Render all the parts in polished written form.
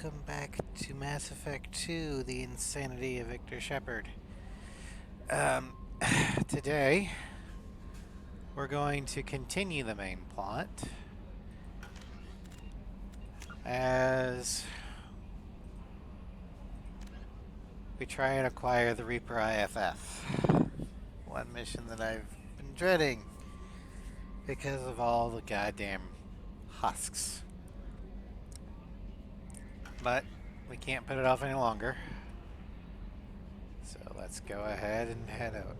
welcome back to Mass Effect 2, The Insanity of Victor Shepard. Um, Today, we're going to continue the main plot as we try and acquire the Reaper IFF. One mission that I've been dreading because of all the goddamn husks. But we can't put it off any longer. So let's go ahead and head out.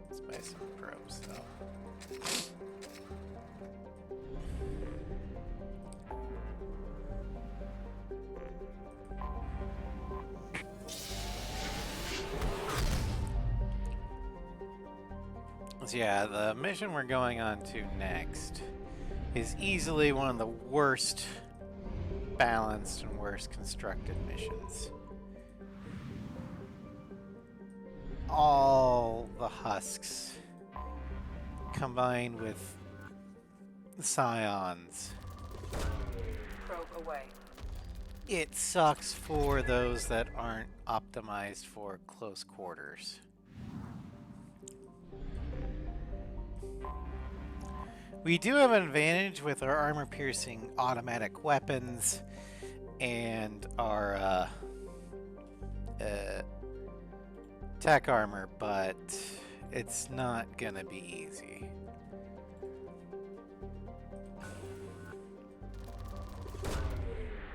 Let's buy some probes though. So yeah, the mission we're going on to next is easily one of the worst balanced and worst constructed missions. All the husks combined with scions. Probe away. It sucks for those that aren't optimized for close quarters. We do have an advantage with our armor-piercing automatic weapons and our tech armor, but it's not gonna be easy.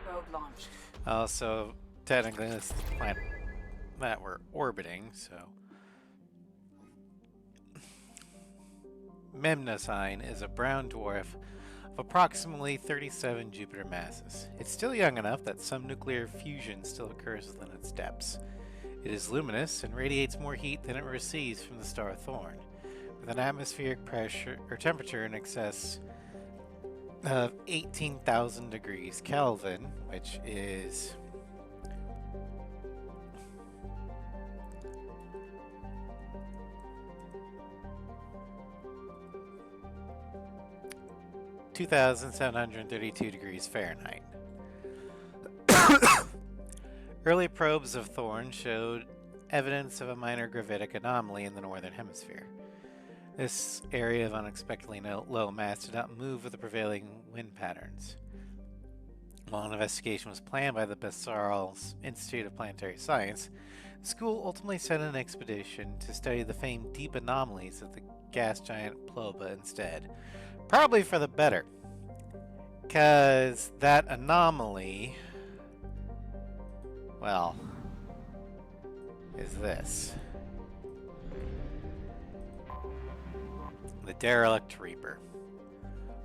Probe launched. Also, technically this is the planet that we're orbiting, so... Memnosine is a brown dwarf of approximately 37 Jupiter masses. It's still young enough that some nuclear fusion still occurs within its depths. It is luminous and radiates more heat than it receives from the star Thorn, with an atmospheric pressure or temperature in excess of 18,000 degrees Kelvin, which is 2,732 degrees Fahrenheit. Early probes of Thorn showed evidence of a minor gravitic anomaly in the northern hemisphere. This area of unexpectedly low mass did not move with the prevailing wind patterns. While an investigation was planned by the Bessarles Institute of Planetary Science, the school ultimately sent an expedition to study the famed deep anomalies of the gas giant Ploba instead. Probably for the better, because that anomaly, well, is this. The Derelict Reaper.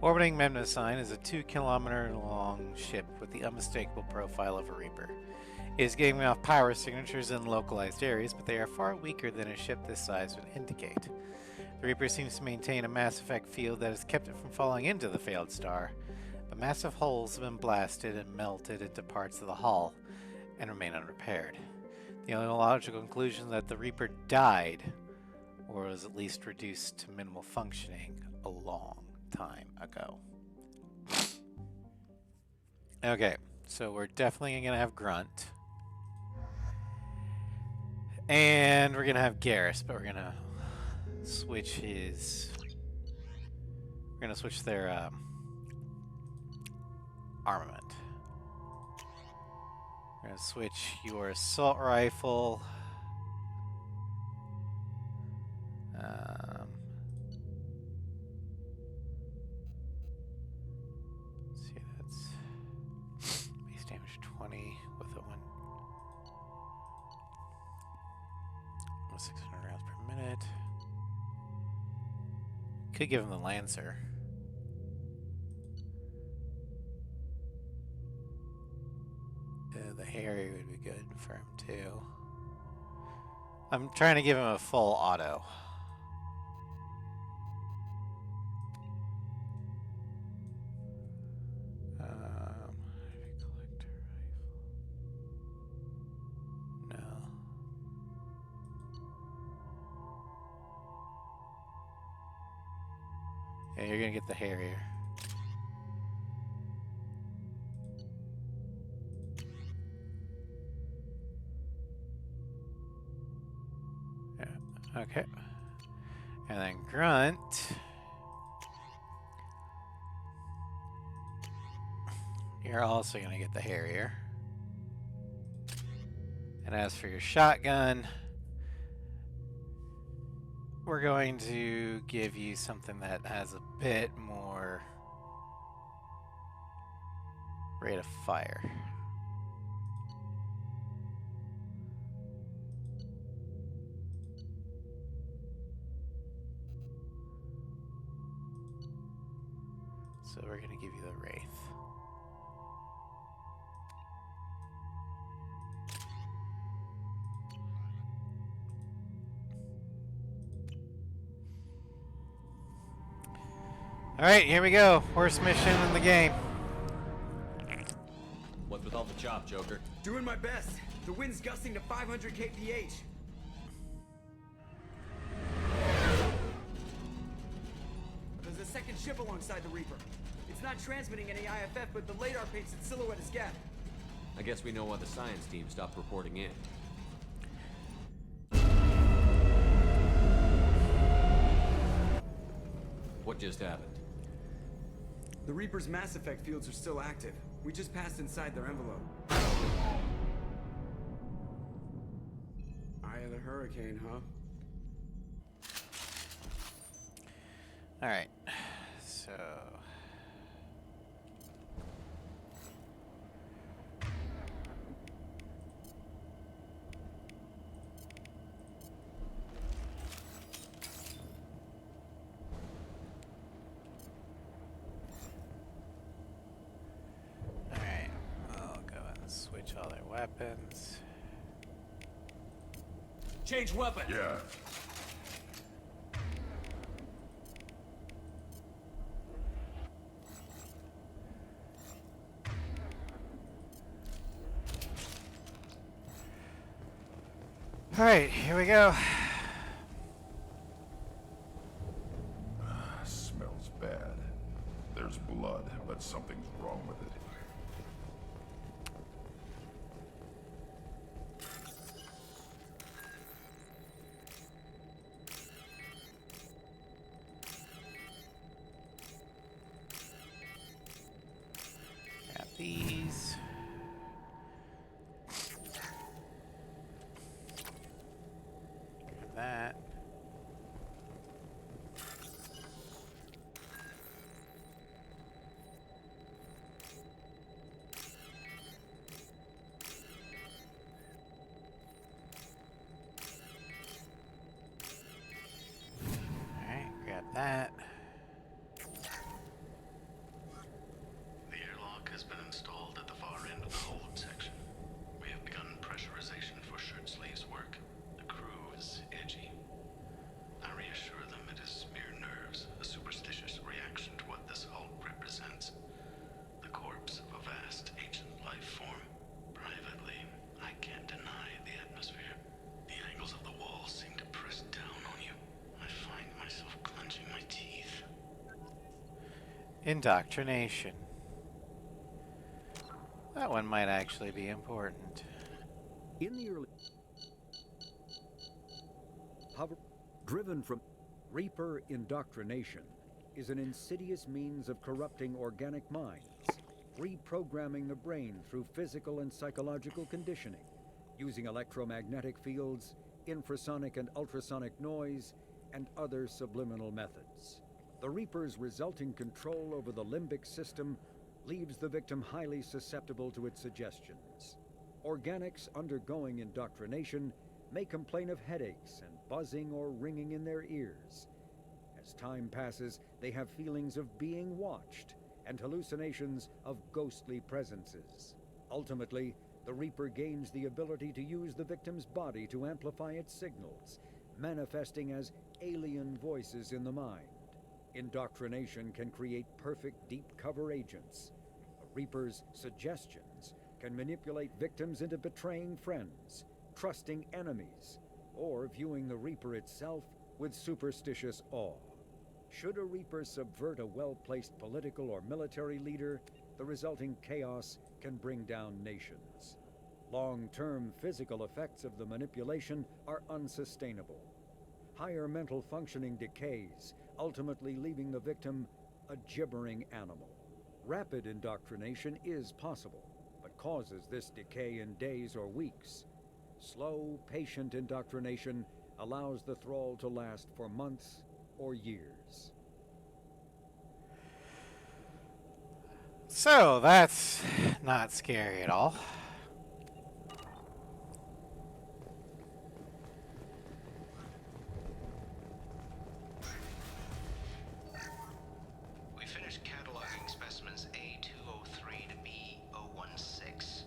Orbiting Memnosine is a 2-kilometer-long ship with the unmistakable profile of a Reaper. It is giving off power signatures in localized areas, but they are far weaker than a ship this size would indicate. The Reaper seems to maintain a mass effect field that has kept it from falling into the failed star, but massive holes have been blasted and melted into parts of the hull and remain unrepaired. The only logical conclusion is that the Reaper died, or was at least reduced to minimal functioning a long time ago. Okay, so we're definitely going to have Grunt. And we're going to have Garrus, but we're going to switch his... We're going to switch their armament. We're going to switch your assault rifle. Let's see, that's base damage 20 with a 600 rounds per minute. Could give him the Lancer. The Harry would be good for him too. I'm trying to give him a full auto. Heavy collector rifle. Yeah, you're gonna get the Harrier. Yeah, okay. And then Grunt. You're also gonna get the Harrier. And as for your shotgun, we're going to give you something that has a bit more rate of fire. So we're going to give you the Wraith. Alright, here we go. Worst mission in the game. What's with all the chop, Joker? Doing my best. The wind's gusting to 500 kph. There's a second ship alongside the Reaper. It's not transmitting any IFF, but the radar paints its silhouette as Gap. I guess we know why the science team stopped reporting in. What just happened? The Reaper's mass effect fields are still active. We just passed inside their envelope. Eye of the hurricane, huh? Alright, so... Alright, I'll go and switch all their weapons. Change weapon! Yeah. Alright, here we go. Smells bad. There's blood, but something's wrong with it. Got these. Grab that. Alright, grab that. The airlock has been installed at the far end of the hold section. We have begun pressurization for shirt sleeves work. The crew is edgy. I reassure them it is mere nerves, a superstitious reaction to what this hulk represents. The corpse of a vast ancient life form. Privately, I can't deny the atmosphere. The angles of the walls seem to press down on you. I find myself clenching my teeth. Indoctrination. That one might actually be important. In the early driven from Reaper indoctrination is an insidious means of corrupting organic minds, reprogramming the brain through physical and psychological conditioning, using electromagnetic fields, infrasonic and ultrasonic noise, and other subliminal methods. The Reaper's resulting control over the limbic system leaves the victim highly susceptible to its suggestions. Organics undergoing indoctrination may complain of headaches and buzzing or ringing in their ears. As time passes, they have feelings of being watched and hallucinations of ghostly presences. Ultimately, the Reaper gains the ability to use the victim's body to amplify its signals, manifesting as alien voices in the mind. Indoctrination can create perfect deep cover agents. The Reaper's suggestions can manipulate victims into betraying friends, trusting enemies, or viewing the Reaper itself with superstitious awe. Should a Reaper subvert a well-placed political or military leader, the resulting chaos can bring down nations. Long-term physical effects of the manipulation are unsustainable. Higher mental functioning decays, ultimately leaving the victim a gibbering animal. Rapid indoctrination is possible, but causes this decay in days or weeks. Slow, patient indoctrination allows the thrall to last for months or years. So, that's not scary at all. We finished cataloging specimens A203 to B016.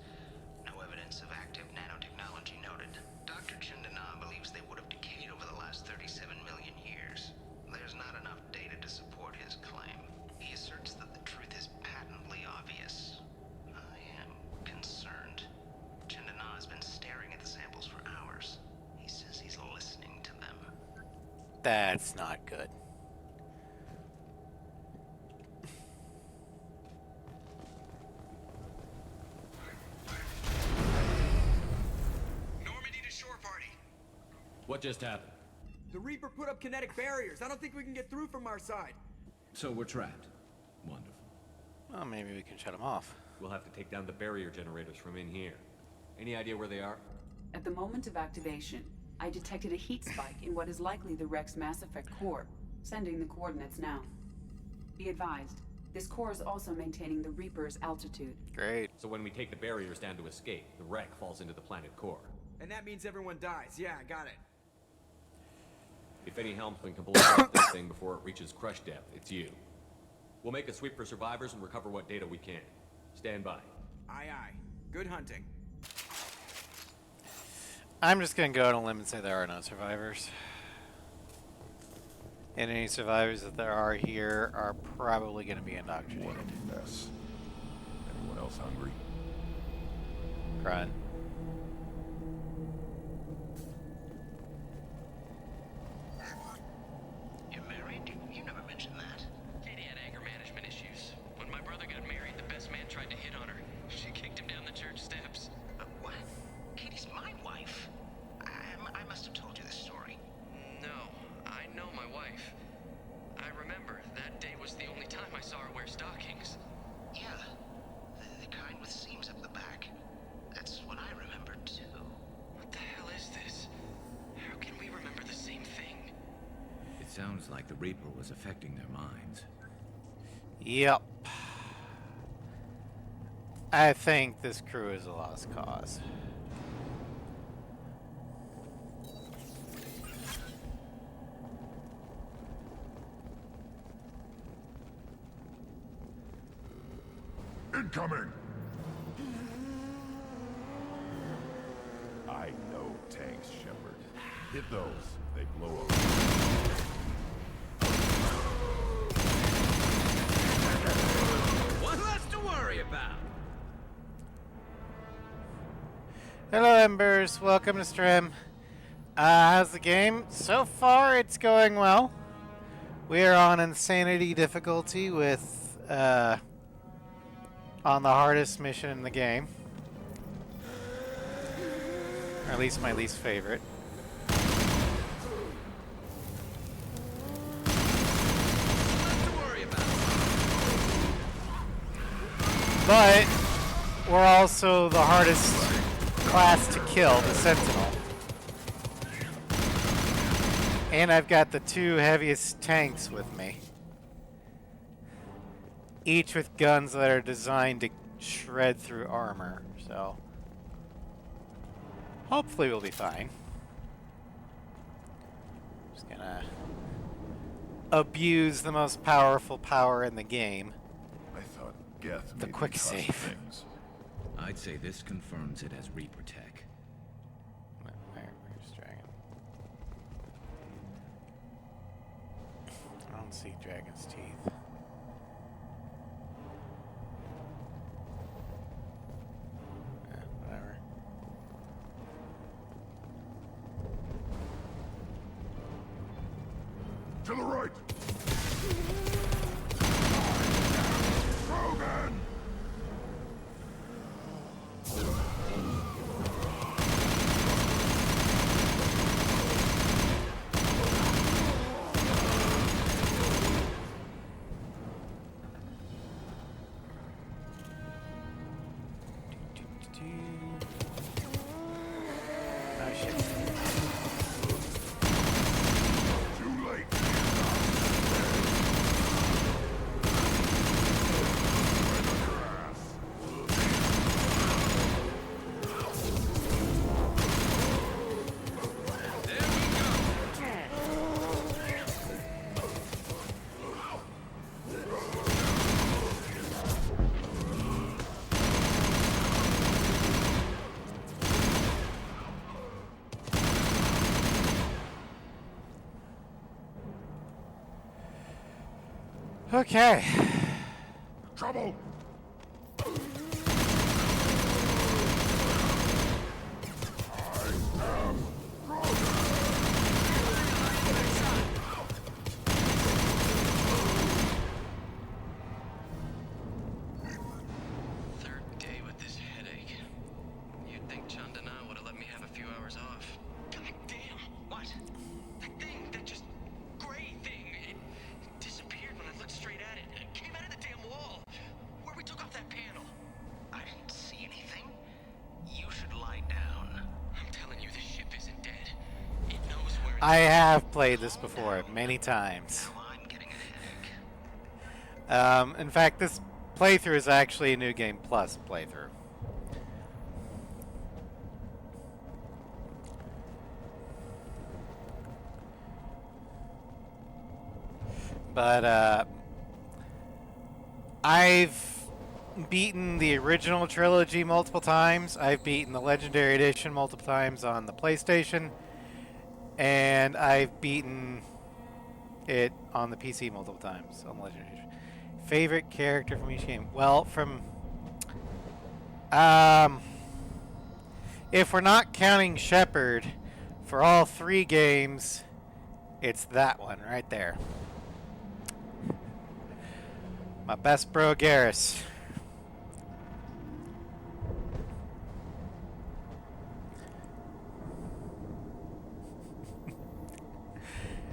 No evidence of active nanotechnology noted. Dr. Chindana believes they would have decayed over the last 37 million years. There's not enough data to support his claim. He asserts that the truth is patently obvious. I am concerned. Chindana has been staring at the samples for hours. He says he's listening to them. That's not good. Normandy to shore party. What just happened? The Reaper put up kinetic barriers. I don't think we can get through from our side. So we're trapped. Wonderful. Well, maybe we can shut them off. We'll have to take down the barrier generators from in here. Any idea where they are? At the moment of activation, I detected a heat spike in what is likely the Rex Mass Effect core, sending the coordinates now. Be advised, this core is also maintaining the Reaper's altitude. Great. So when we take the barriers down to escape, the wreck falls into the planet core. And that means everyone dies. Yeah, I got it. If any helmsman can blow up this thing before it reaches crush depth, it's you. We'll make a sweep for survivors and recover what data we can. Stand by. Aye, aye. Good hunting. I'm just gonna go out on a limb and say there are no survivors. And any survivors that there are here are probably gonna be What indoctrinated. a mess. Anyone else hungry? Run. You're married? You never mentioned that. Katie had anger management issues. When my brother got married, the best man tried to hit on her. She kicked him down the church steps. What? Katie's my wife. I must have told you this story. No, I know my wife. I remember that day was the only time I saw her wear stockings. Yeah, the kind with seams up the back. That's what I remember too. What the hell is this? How can we remember the same thing? It sounds like the Reaper was affecting their minds. Yep. I think this crew is a lost cause. Incoming! I know tanks, Shepard. Hit those. They blow up. One less to worry about. Hello, Embers. Welcome to stream. How's the game? So far, it's going well. We are on Insanity difficulty with, on the hardest mission in the game. Or at least my least favorite. But we're also the hardest class to kill, the Sentinel. And I've got the two heaviest tanks with me. Each with guns that are designed to shred through armor, so hopefully we'll be fine. Just gonna abuse the most powerful power in the game. I thought Geth The made quick me toss save. things. I'd say this confirms it as Reaper tech. Where's Dragon? I don't see Dragon's teeth. Whatever. To the right! Okay. Trouble! Third day with this headache. You'd think Chandana would have let me have a few hours off. God damn! What? That thing, that just gray thing, it disappeared when I looked straight at it. It came out of the damn wall. Where we took off that panel. I didn't see anything. You should lie down. I'm telling you, this ship isn't dead. It knows where it's I have played this before many times. Now I'm getting a headache. In fact, this playthrough is actually a New Game Plus playthrough. But I've beaten the original trilogy multiple times. I've beaten the Legendary Edition multiple times on the PlayStation. And I've beaten it on the PC multiple times on the Legendary Edition. Favorite character from each game? Well, from... if we're not counting Shepard, for all 3 games, it's that one right there. My best bro, Garrus.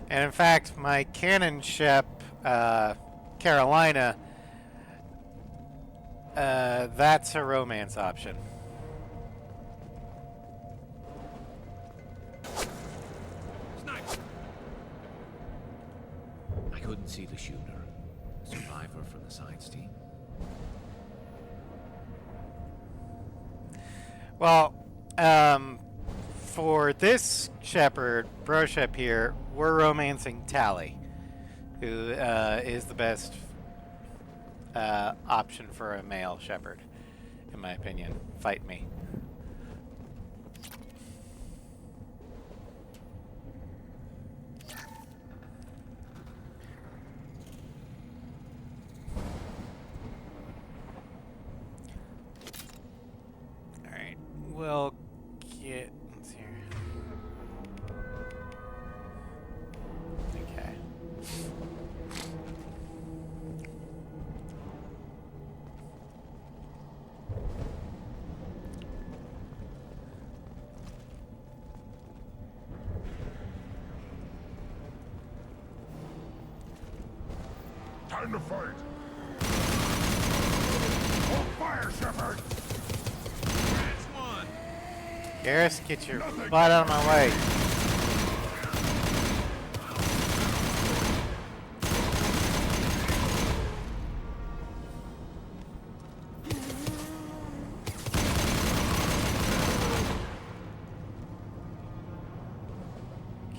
And in fact, my canon ship, Carolina, that's a romance option. I couldn't see the shooter. Survivor from the science team. Well, for this Shepard, bro ship here, we're romancing Tally, who is the best option for a male Shepard, in my opinion. Fight me. Alright, we'll get... let's see here. Okay. Time to fight! Hold fire, Shepard! Garrus, get your butt out of my way.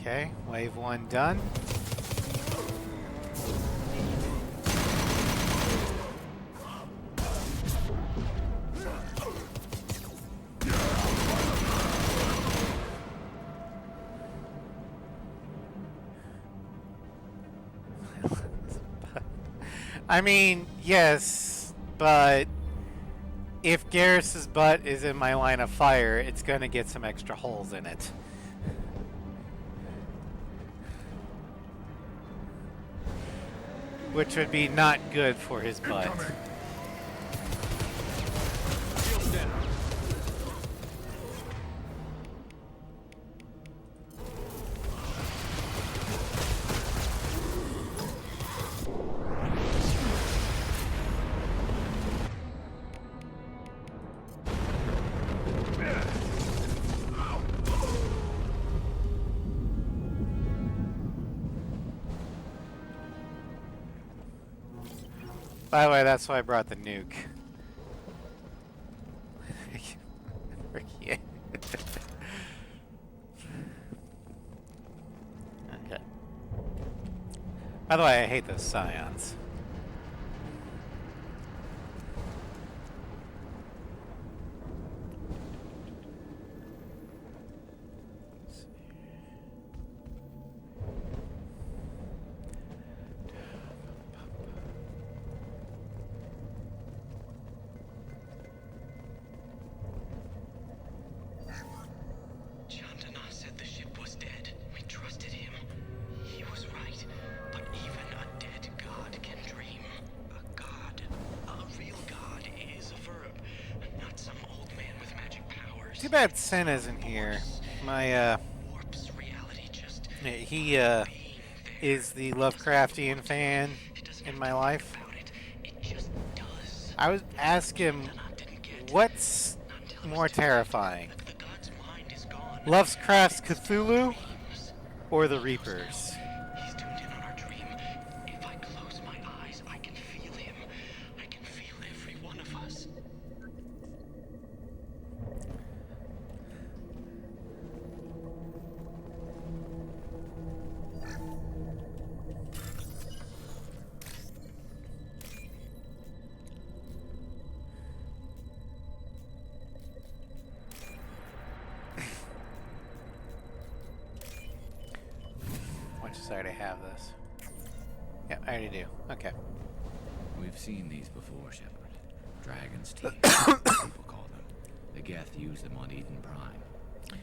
Okay, wave 1 done. I mean, yes, but if Garrus's butt is in my line of fire, it's going to get some extra holes in it. Which would be not good for his butt. Incoming. Shields down. By the way, that's why I brought the nuke. Yeah. Okay. By the way, I hate those scions. Too bad Sen isn't here. My, Warps reality just he, is the Lovecraftian fan in my life. about it. It just does. I would ask him, what's more terrifying? The god's mind is gone. Lovecraft's Cthulhu or the Reapers? He's tuned in on our dream. If I close my eyes, I can feel him. I can feel every one of us. Much as I already have this. Yeah, I already do. Okay. We've seen these before, Shepard. Dragon's teeth, people call them. The Geth used them on Eden Prime.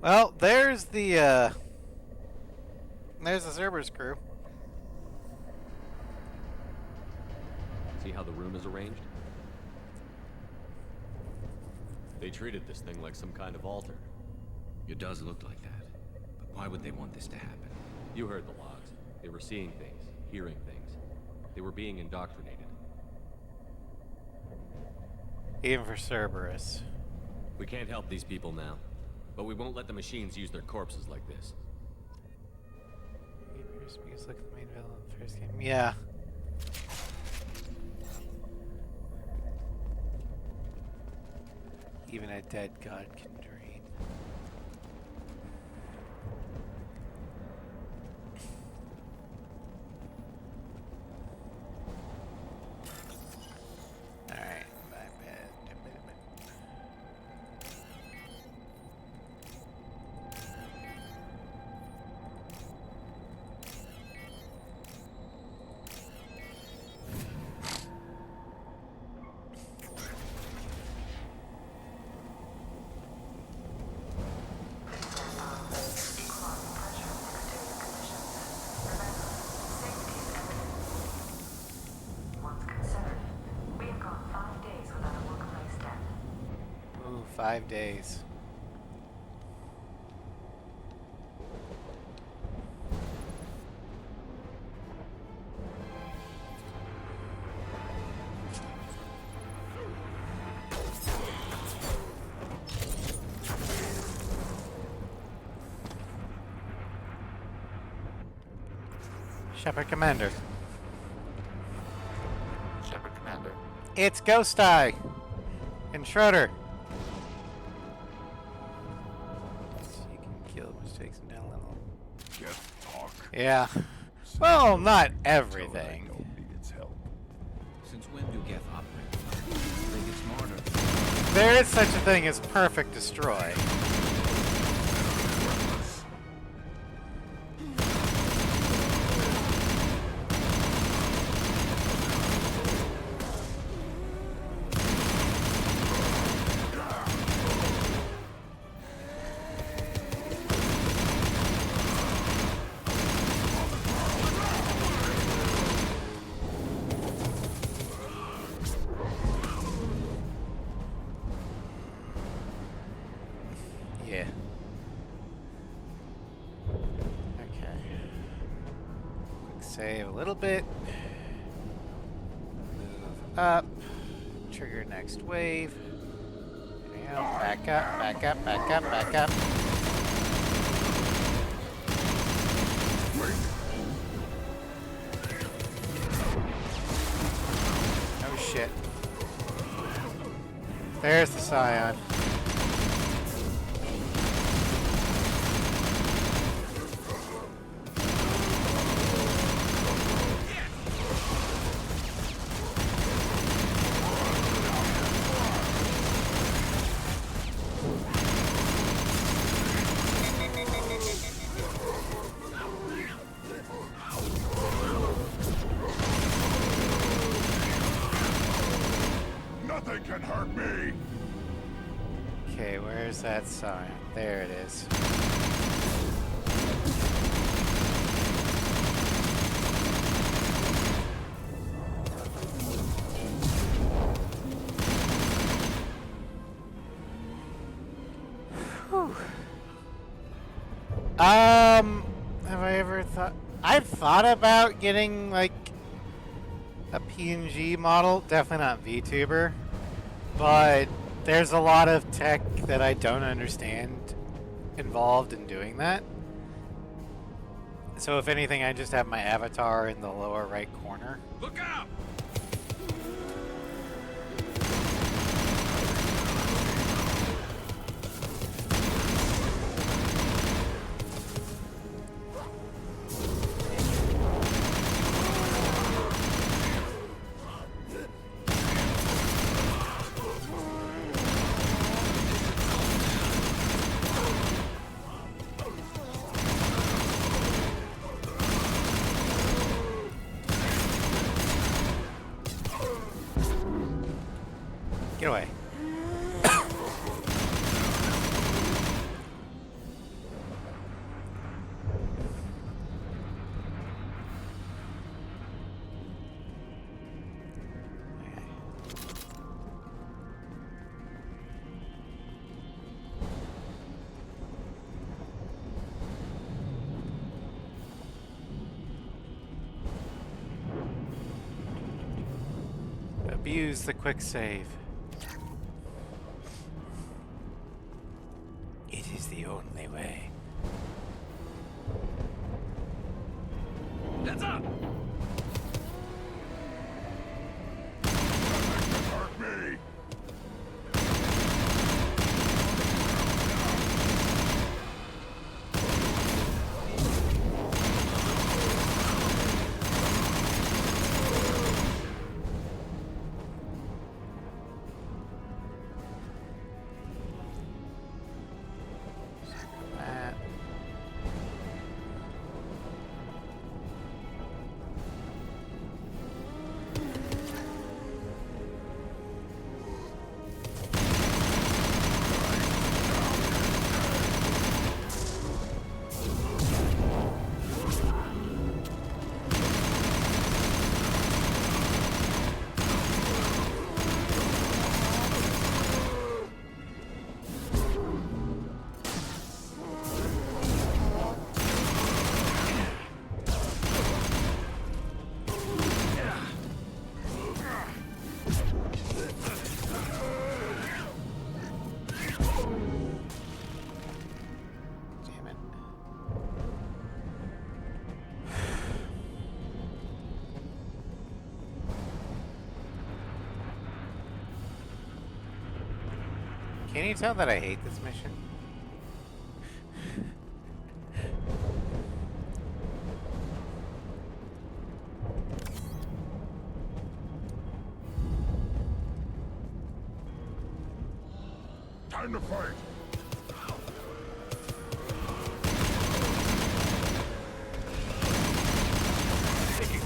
Well, there's the Cerberus crew. See how the room is arranged? They treated this thing like some kind of altar. It does look like that. But why would they want this to happen? You heard the logs. They were seeing things, hearing things. They were being indoctrinated. Even for Cerberus. We can't help these people now, but we won't let the machines use their corpses like this. Because look at the main villain in the first game. Yeah. Even a dead god can dream. Alright, my bad. Once considered, we have gone 5 days without a workplace death. Ooh, 5 days. Shepard Commander. Shepard Commander. It's Ghost Eye and Schroeder. So you can kill mistakes and down a little. Geth talk. Yeah. Well, not Until I everything. don't need its help. Since when do Geth operate? They get smarter. There is such a thing as perfect destroy. Yeah. Okay. Quick save a little bit. Move up. Trigger next wave. Now back up, back up, back up, back up. Oh shit. There's the Scion. Nothing can hurt me. Okay, where's that sign? There it is. I've thought about getting like a PNG model, definitely not VTuber, but there's a lot of tech that I don't understand involved in doing that. So if anything, I just have my avatar in the lower right corner. Look out! Get away. Abuse the quick save. It is the only way. Heads up! Hurt me! That. Damn it. Can you tell that I hate this mission? Time to fight!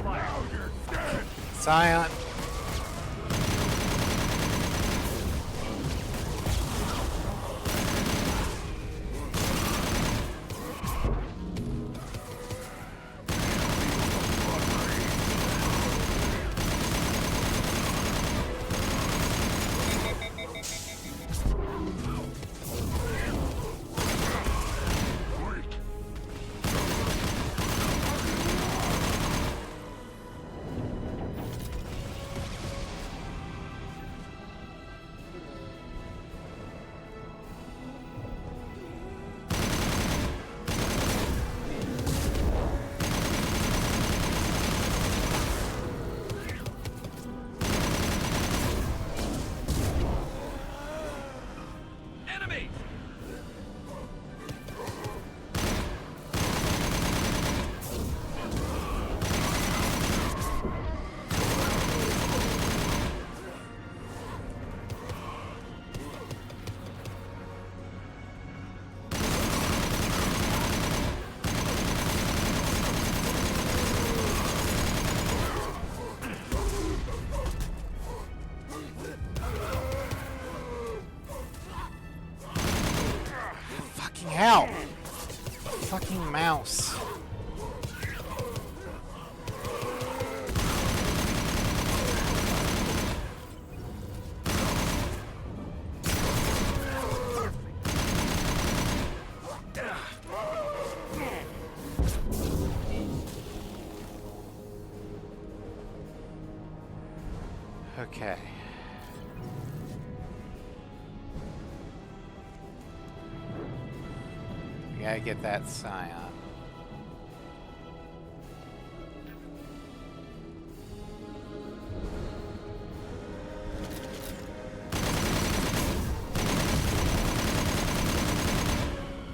Now you're dead! Scion. Enemy! Fucking hell. Fucking mouse. Okay. We gotta get that scion.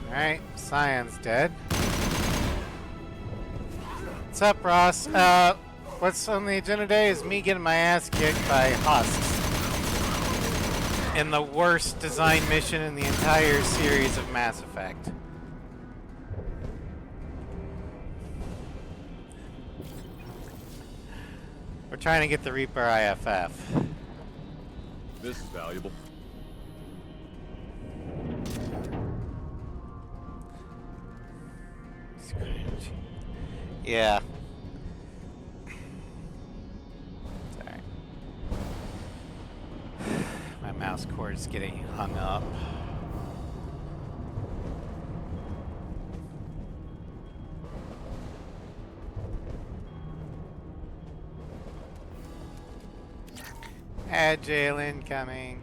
Alright, Scion's dead. What's up, Ross? What's on the agenda today is me getting my ass kicked by husks in the worst design mission in the entire series of Mass Effect. We're trying to get the Reaper IFF. This is valuable. Yeah. Sorry. My mouse cord is getting hung up. Agile incoming.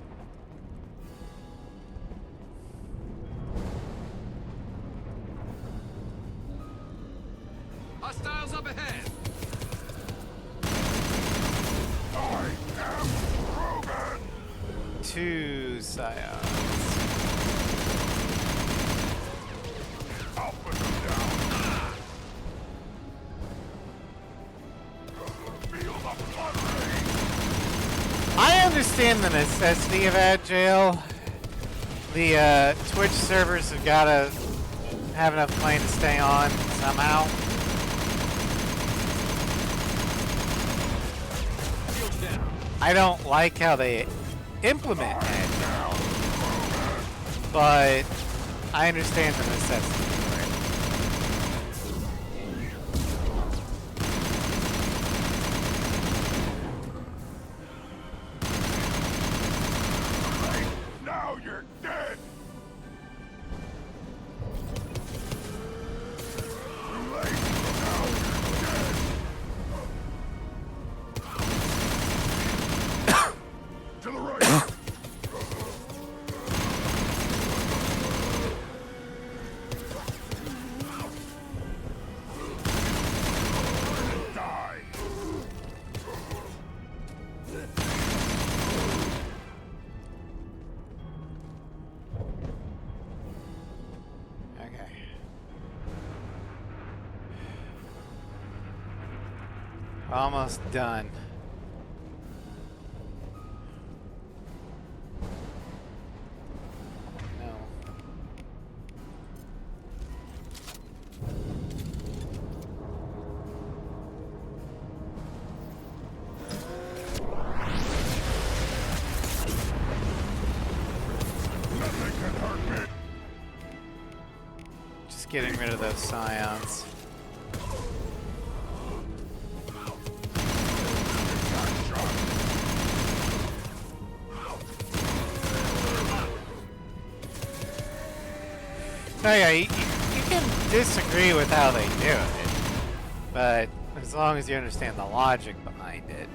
Hostiles up ahead. I am Roman! 2 Scions. I'll put them down. Feel the blood rain! I understand the necessity of Agile. The Twitch servers have got to have enough plane to stay on somehow. I don't like how they implement Agile, but I understand the necessity for it. Now you're dead! Too late! Now you're dead! To the right! Die! Okay. Almost done. No. Nothing can hurt me! Just getting rid of those Scions. No, yeah, you can disagree with how they do it, but as long as you understand the logic behind it.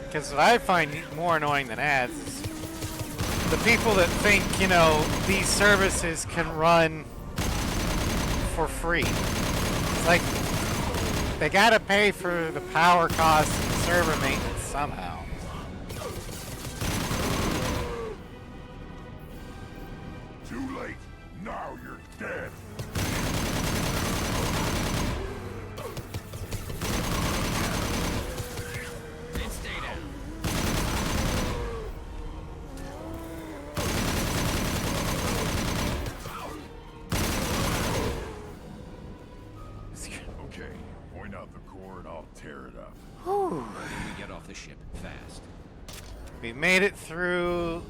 Because what I find more annoying than ads is the people that think, you know, these services can run for free. It's like they gotta pay for the power costs and the server maintenance somehow. Too late! Now you're dead! And stay down. Okay, point out the core and I'll tear it up. Whew. We get off the ship fast. We made it through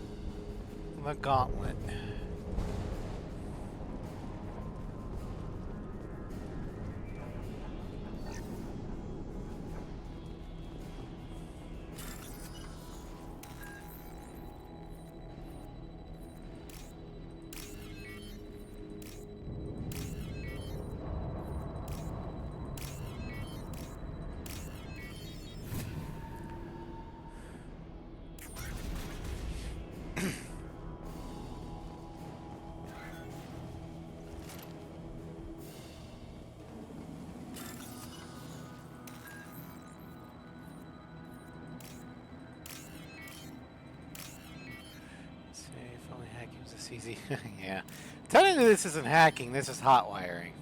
the gauntlet. easy. Yeah. Technically, this isn't hacking. This is hot wiring.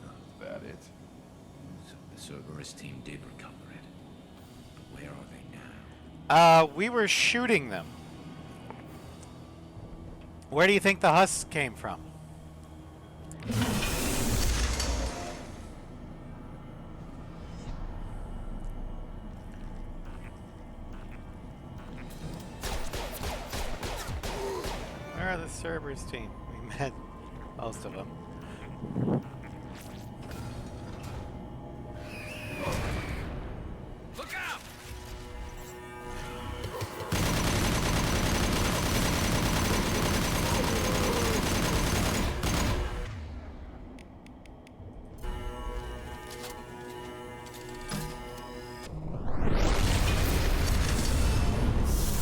Is that it? So the Cerberus team did recover it. But where are they now? We were shooting them. Where do you think the husks came from? Where are the Cerberus team? We met most of them. Look out!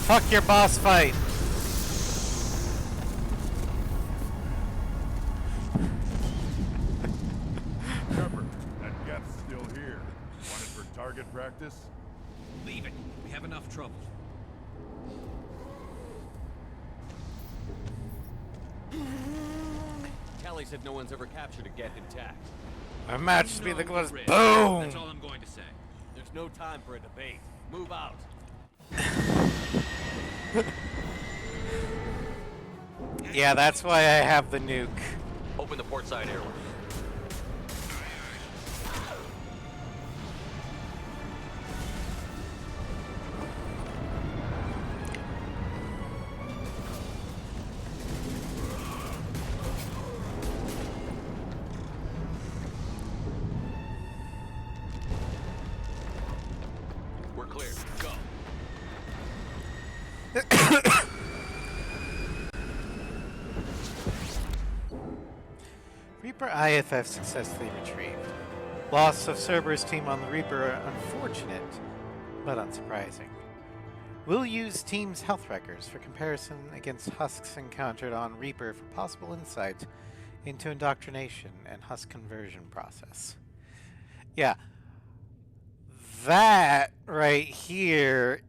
Fuck your boss fight! Shepard, that Geth's still here. Want it for target practice? Leave it. We have enough trouble. Kelly said no one's ever captured a Geth intact. My match to be the close. Risk. Boom! That's all I'm going to say. There's no time for a debate. Move out. Yeah, that's why I have the nuke. Open the port side airlock. We're clear. Go. Reaper IFF successfully retrieved. Loss of Cerberus team on the Reaper are unfortunate, but unsurprising. We'll use team's health records for comparison against husks encountered on Reaper for possible insight into indoctrination and husk conversion process. Yeah. That right here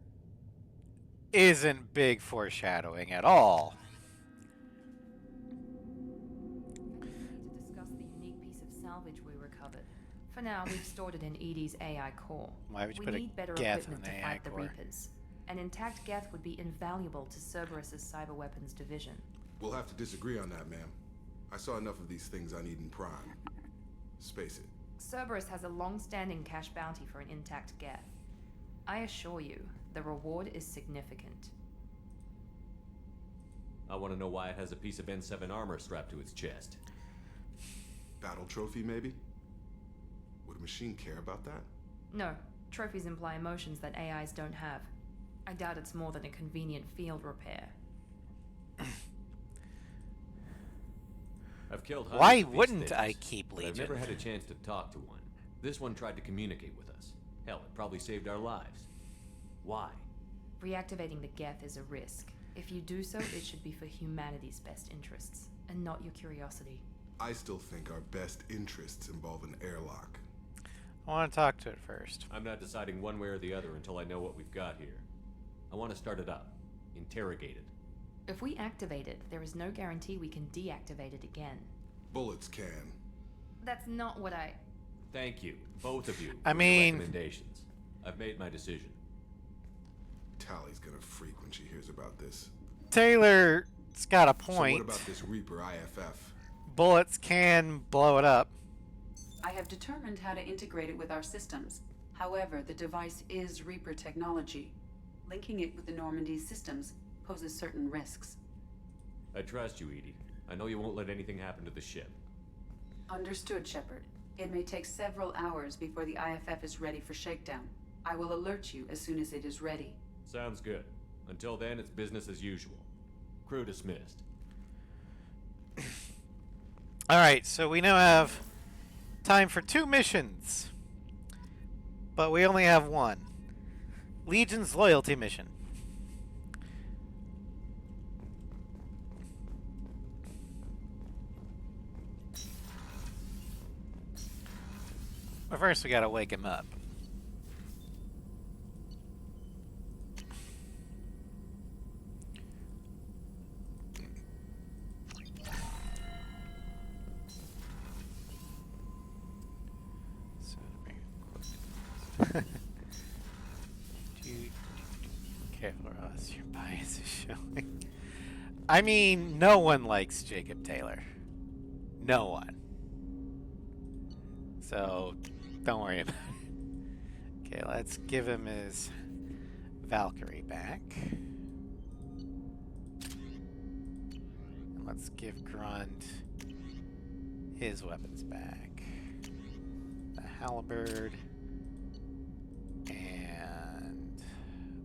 isn't big foreshadowing at all. To discuss the unique piece of salvage we recovered. For now, we've stored it in Edie's AI core. Why would you We put a need better Geth equipment in to an AI fight the core? Reapers. An intact Geth would be invaluable to Cerberus's cyber weapons division. We'll have to disagree on that, ma'am. I saw enough of these things on Eden Prime. Space it. Cerberus has a long-standing cash bounty for an intact Geth. I assure you, the reward is significant. I want to know why it has a piece of N7 armor strapped to its chest. Battle trophy, maybe? Would a machine care about that? No, trophies imply emotions that AIs don't have. I doubt it's more than a convenient field repair. I've killed hundreds Why of these wouldn't things, I keep but I've Legion? never had a chance to talk to one. This one tried to communicate with us. Hell, it probably saved our lives. Why? Reactivating the Geth is a risk. If you do so, it should be for humanity's best interests, and not your curiosity. I still think our best interests involve an airlock. I want to talk to it first. I'm not deciding one way or the other until I know what we've got here. I want to start it up. Interrogate it. If we activate it, there is no guarantee we can deactivate it again. Bullets can. That's not what I... Thank you, both of you, I for your mean- recommendations. I've made my decision. Tally's gonna freak when she hears about this. Taylor's got a So point. what about this Reaper IFF? Bullets can blow it up. I have determined how to integrate it with our systems. However, the device is Reaper technology. Linking it with the Normandy's systems poses certain risks. I trust you, Edie. I know you won't let anything happen to the ship. Understood, Shepard. It may take several hours before the IFF is ready for shakedown. I will alert you as soon as it is ready. Sounds good. Until then, it's business as usual. Crew dismissed. Alright, so we now have time for 2 missions. But we only have one. Legion's loyalty mission. But first, we gotta wake him up. Careful, Ross. Your bias is showing. I mean, no one likes Jacob Taylor. No one. So, don't worry about it. Okay, let's give him his Valkyrie back. And let's give Grund his weapons back. The halberd and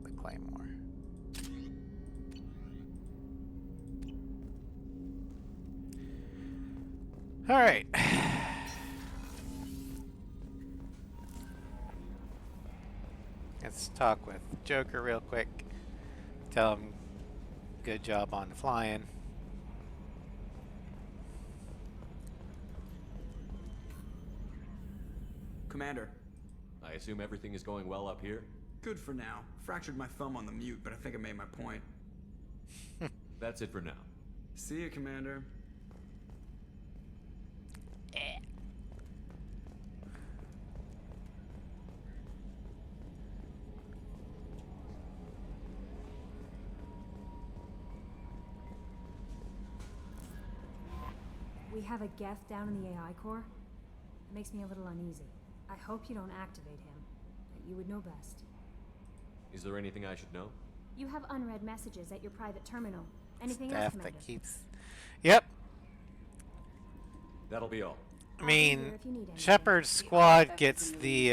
the claymore. All right. Let's talk with Joker real quick. Tell him good job on flying. Commander. I assume everything is going well up here? Good for now. Fractured my thumb on the mute, but I think I made my point. That's it for now. See you, Commander. We have a Geth down in the AI core. It makes me a little uneasy. I hope you don't activate him, but you would know best. Is there anything I should know? You have unread messages at your private terminal. Anything else, Staff Commander? that keeps. Yep. That'll be all. I mean, Shepard's squad gets the.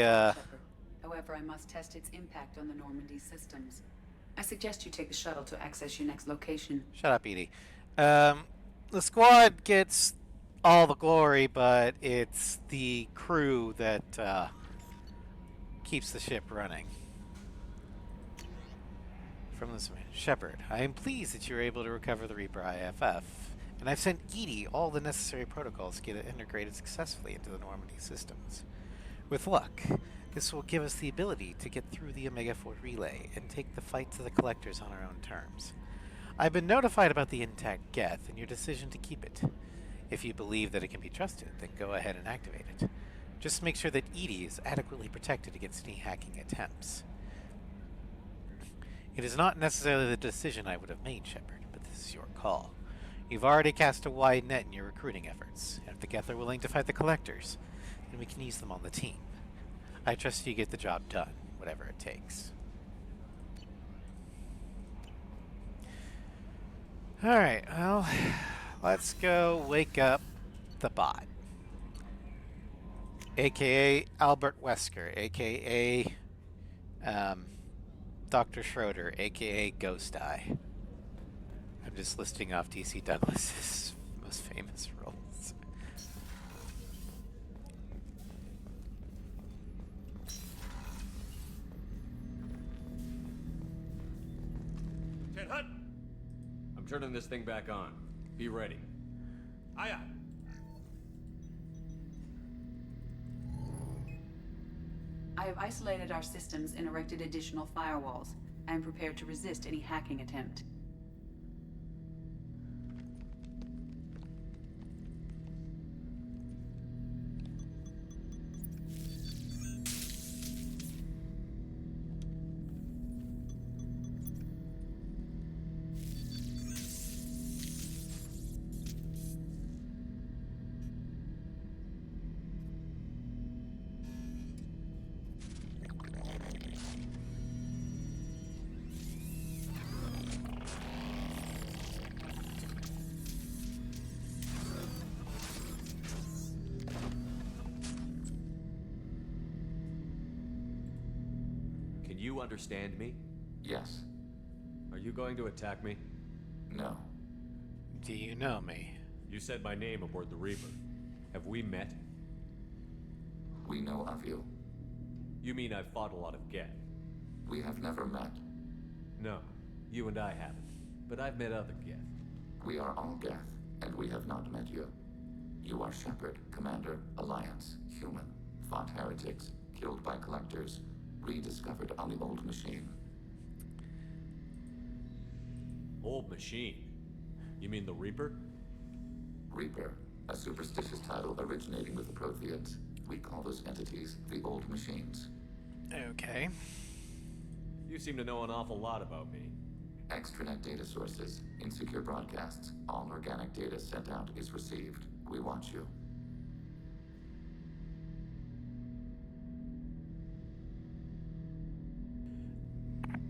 However, I must test its impact on the Normandy systems. I suggest you take the shuttle to access your next location. Shut up, Edie. The squad gets all the glory, but it's the crew that keeps the ship running. From this man, Shepard, I am pleased that you were able to recover the Reaper IFF, and I've sent Edie all the necessary protocols to get it integrated successfully into the Normandy systems. With luck, this will give us the ability to get through the Omega-4 relay and take the fight to the Collectors on our own terms. I've been notified about the intact Geth and your decision to keep it. If you believe that it can be trusted, then go ahead and activate it. Just make sure that Edie is adequately protected against any hacking attempts. It is not necessarily the decision I would have made, Shepard, but this is your call. You've already cast a wide net in your recruiting efforts, and if the Geth are willing to fight the Collectors, then we can use them on the team. I trust you get the job done, whatever it takes. Alright, well, let's go wake up the bot. AKA Albert Wesker, AKA Dr. Schroeder, AKA Ghost Eye. I'm just listing off DC Douglas's most famous roles. Ted Hutt! I'm turning this thing back on. Be ready. Aye, aye. I have isolated our systems and erected additional firewalls. I am prepared to resist any hacking attempt. You understand me? Yes. Are you going to attack me? No. Do you know me? You said my name aboard the Reaper. Have we met? We know of you. You mean I've fought a lot of Geth? We have never met. No, you and I haven't. But I've met other Geth. We are all Geth, and we have not met you. You are Shepard, Commander, Alliance, Human, fought heretics, killed by collectors, rediscovered on the old machine. Old machine? You mean the Reaper? Reaper, a superstitious title originating with the Protheans. We call those entities the old machines. Okay. You seem to know an awful lot about me. Extranet data sources, insecure broadcasts, all organic data sent out is received. We watch you.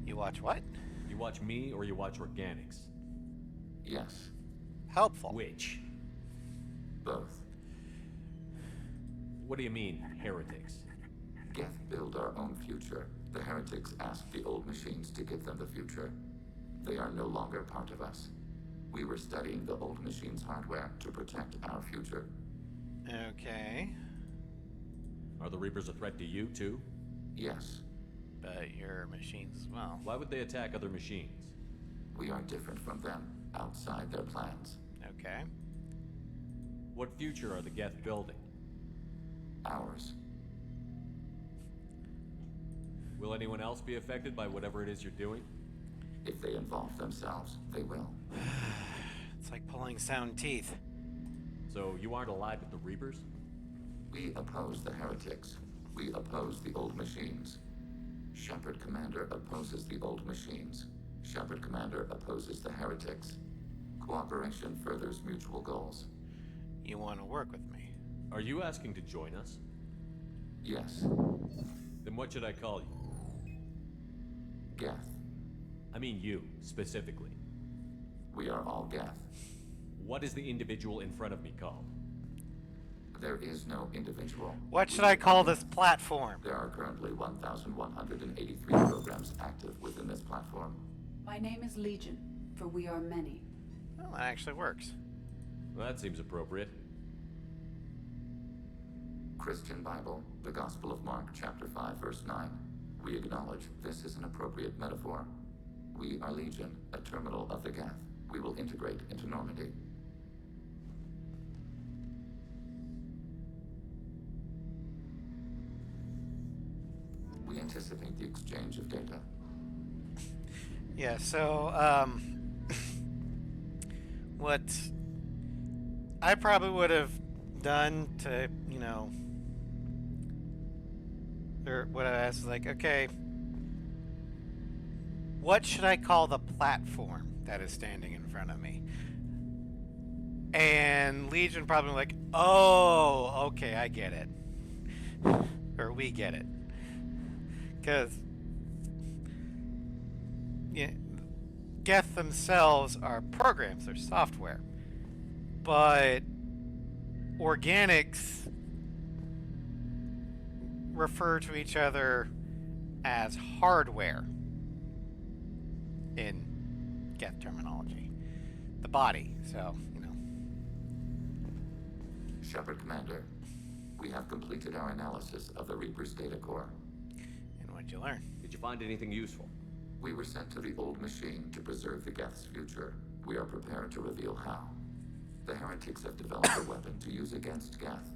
You watch what? You watch me or you watch organics? Yes. Helpful. Which? Both. What do you mean, heretics? Geth build our own future. The heretics asked the old machines to give them the future. They are no longer part of us. We were studying the old machines' hardware to protect our future. Okay. Are the Reapers a threat to you, too? Yes. But your machines as well. Why would they attack other machines? We are different from them, outside their plans. Okay. What future are the Geth building? Ours. Will anyone else be affected by whatever it is you're doing? If they involve themselves, they will. It's like pulling sound teeth. So you aren't allied with the Reapers? We oppose the heretics. We oppose the old machines. Shepard Commander opposes the old machines. Shepard Commander opposes the heretics. Cooperation furthers mutual goals. You want to work with me? Are you asking to join us? Yes. Then what should I call you? Geth. I mean you, specifically. We are all Geth. What is the individual in front of me called? There is no individual. What should I call this platform? There are currently 1,183 programs active within this platform. My name is Legion, for we are many. Well, that actually works. Well, that seems appropriate. Christian Bible, the Gospel of Mark, chapter 5, verse 9. We acknowledge this is an appropriate metaphor. We are Legion, a terminal of the Geth. We will integrate into Normandy. We anticipate the exchange of data. Yeah, so, what I probably would have done to, or what I asked is like, okay, what should I call the platform that is standing in front of me? And Legion probably like, oh, okay, I get it. Or we get it. Because Geth themselves are programs, they're software. But organics refer to each other as hardware in Geth terminology. The body, so, Shepard Commander, we have completed our analysis of the Reaper's data core. And what'd you learn? Did you find anything useful? We were sent to the old machine to preserve the Geth's future. We are prepared to reveal how. The heretics have developed a weapon to use against Geth.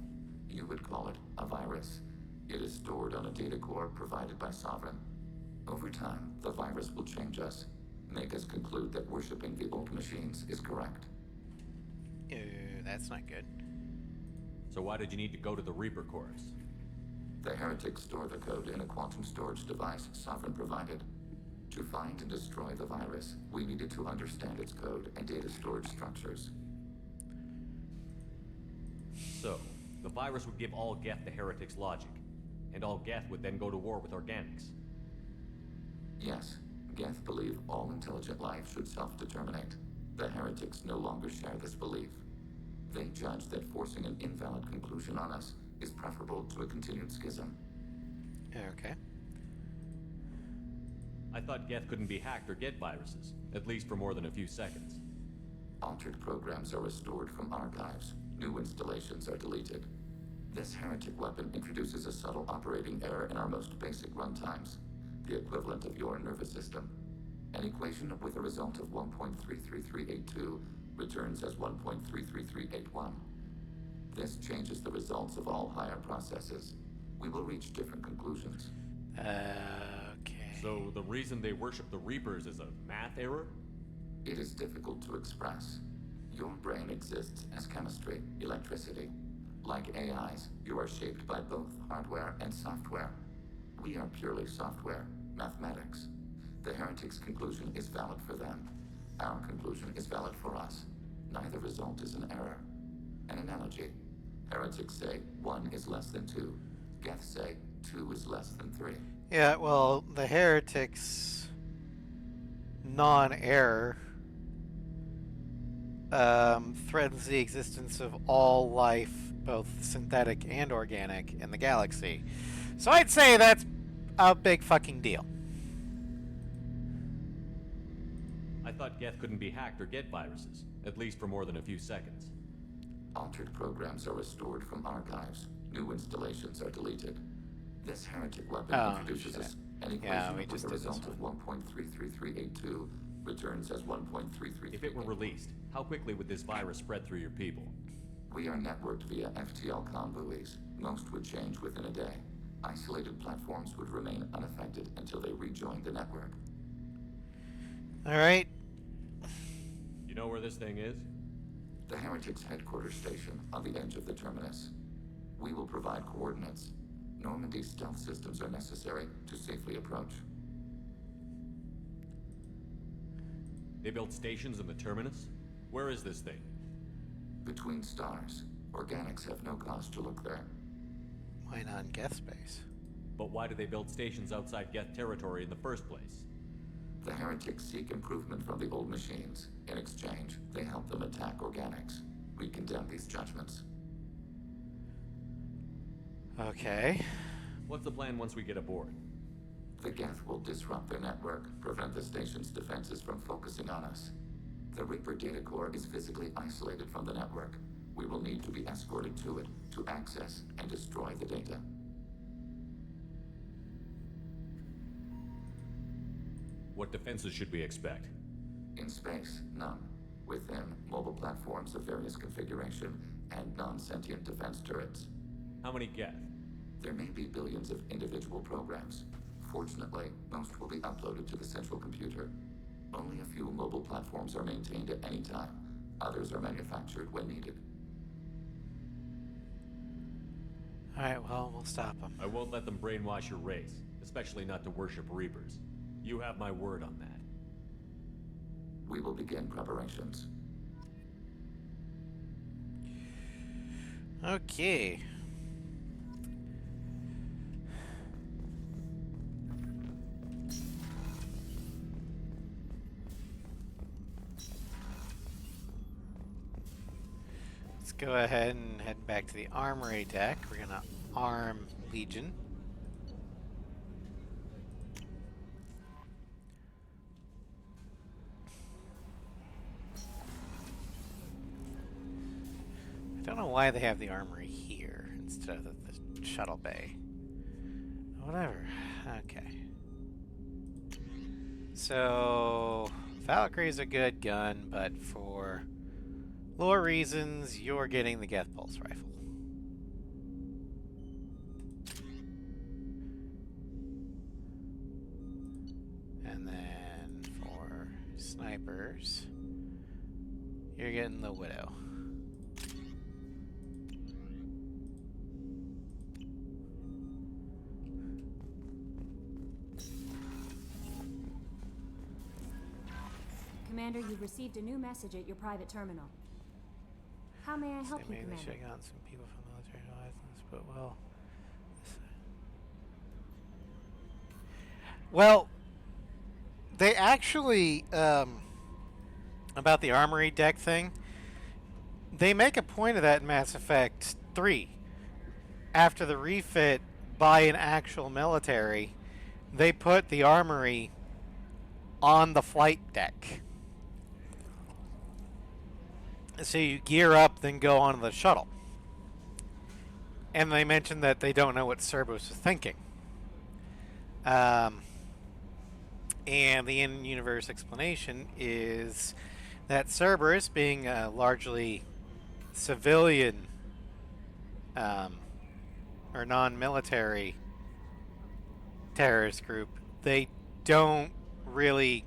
You would call it a virus. It is stored on a data core provided by Sovereign. Over time, the virus will change us, make us conclude that worshipping the old machines is correct. That's not good. So why did you need to go to the Reaper cores? The heretics store the code in a quantum storage device Sovereign provided. To find and destroy the virus, we needed to understand its code and data storage structures. So, the virus would give all Geth the heretics' logic, and all Geth would then go to war with organics. Yes, Geth believe all intelligent life should self-determinate. The heretics no longer share this belief. They judge that forcing an invalid conclusion on us is preferable to a continued schism. Okay. I thought Geth couldn't be hacked or get viruses, at least for more than a few seconds. Altered programs are restored from archives. New installations are deleted. This heretic weapon introduces a subtle operating error in our most basic runtimes, the equivalent of your nervous system. An equation with a result of 1.33382 returns as 1.33381. This changes the results of all higher processes. we will reach different conclusions. Okay. So the reason they worship the Reapers is a math error? It is difficult to express. Your brain exists as chemistry, electricity. Like AIs, you are shaped by both hardware and software. We are purely software, mathematics. The heretic's conclusion is valid for them. Our conclusion is valid for us. Neither result is an error. An analogy. Heretics say 1 is less than 2. Geths say 2 is less than 3. Yeah, well, the heretics' non-error threatens the existence of all life, both synthetic and organic, in the galaxy. So I'd say that's a big fucking deal. I thought Geth couldn't be hacked or get viruses, at least for more than a few seconds. Altered programs are restored from archives. New installations are deleted. This heretic weapon introduces us an equation with a result of 1.33382 returns as 1.33. If it were released, how quickly would this virus spread through your people? We are networked via FTL convoys. Most would change within a day. Isolated platforms would remain unaffected until they rejoined the network. Alright. You know where this thing is? The Heretics' headquarters station on the edge of the terminus. We will provide coordinates. Normandy's stealth systems are necessary to safely approach. They built stations in the terminus? Where is this thing? Between stars. Organics have no cause to look there. Why not in Geth space? But why do they build stations outside Geth territory in the first place? The heretics seek improvement from the old machines. In exchange, they help them attack organics. We condemn these judgments. Okay. What's the plan once we get aboard? The Geth will disrupt their network, prevent the station's defenses from focusing on us. The Reaper data core is physically isolated from the network. We will need to be escorted to it to access and destroy the data. What defenses should we expect? In space, none. Within, mobile platforms of various configuration and non-sentient defense turrets. How many Geth? There may be billions of individual programs. Fortunately, most will be uploaded to the central computer. Only a few mobile platforms are maintained at any time. Others are manufactured when needed. Alright, well, we'll stop them. I won't let them brainwash your race, especially not to worship Reapers. You have my word on that. We will begin preparations. Okay. Let's go ahead and head back to the armory deck. We're gonna arm Legion. I don't know why they have the armory here instead of the shuttle bay. Whatever. Okay. So, Valkyrie's a good gun, but for lore reasons, you're getting the Geth Pulse Rifle. And then for snipers, you're getting the Widow. Commander, you've received a new message at your private terminal. How may I help you, They Commander? shake on some people from military license, but well, they actually about the armory deck thing. They make a point of that in Mass Effect 3. After the refit by an actual military, they put the armory on the flight deck. So you gear up, then go onto the shuttle. And they mentioned that they don't know what Cerberus is thinking. And the in-universe explanation is that Cerberus, being a largely civilian or non-military terrorist group, they don't really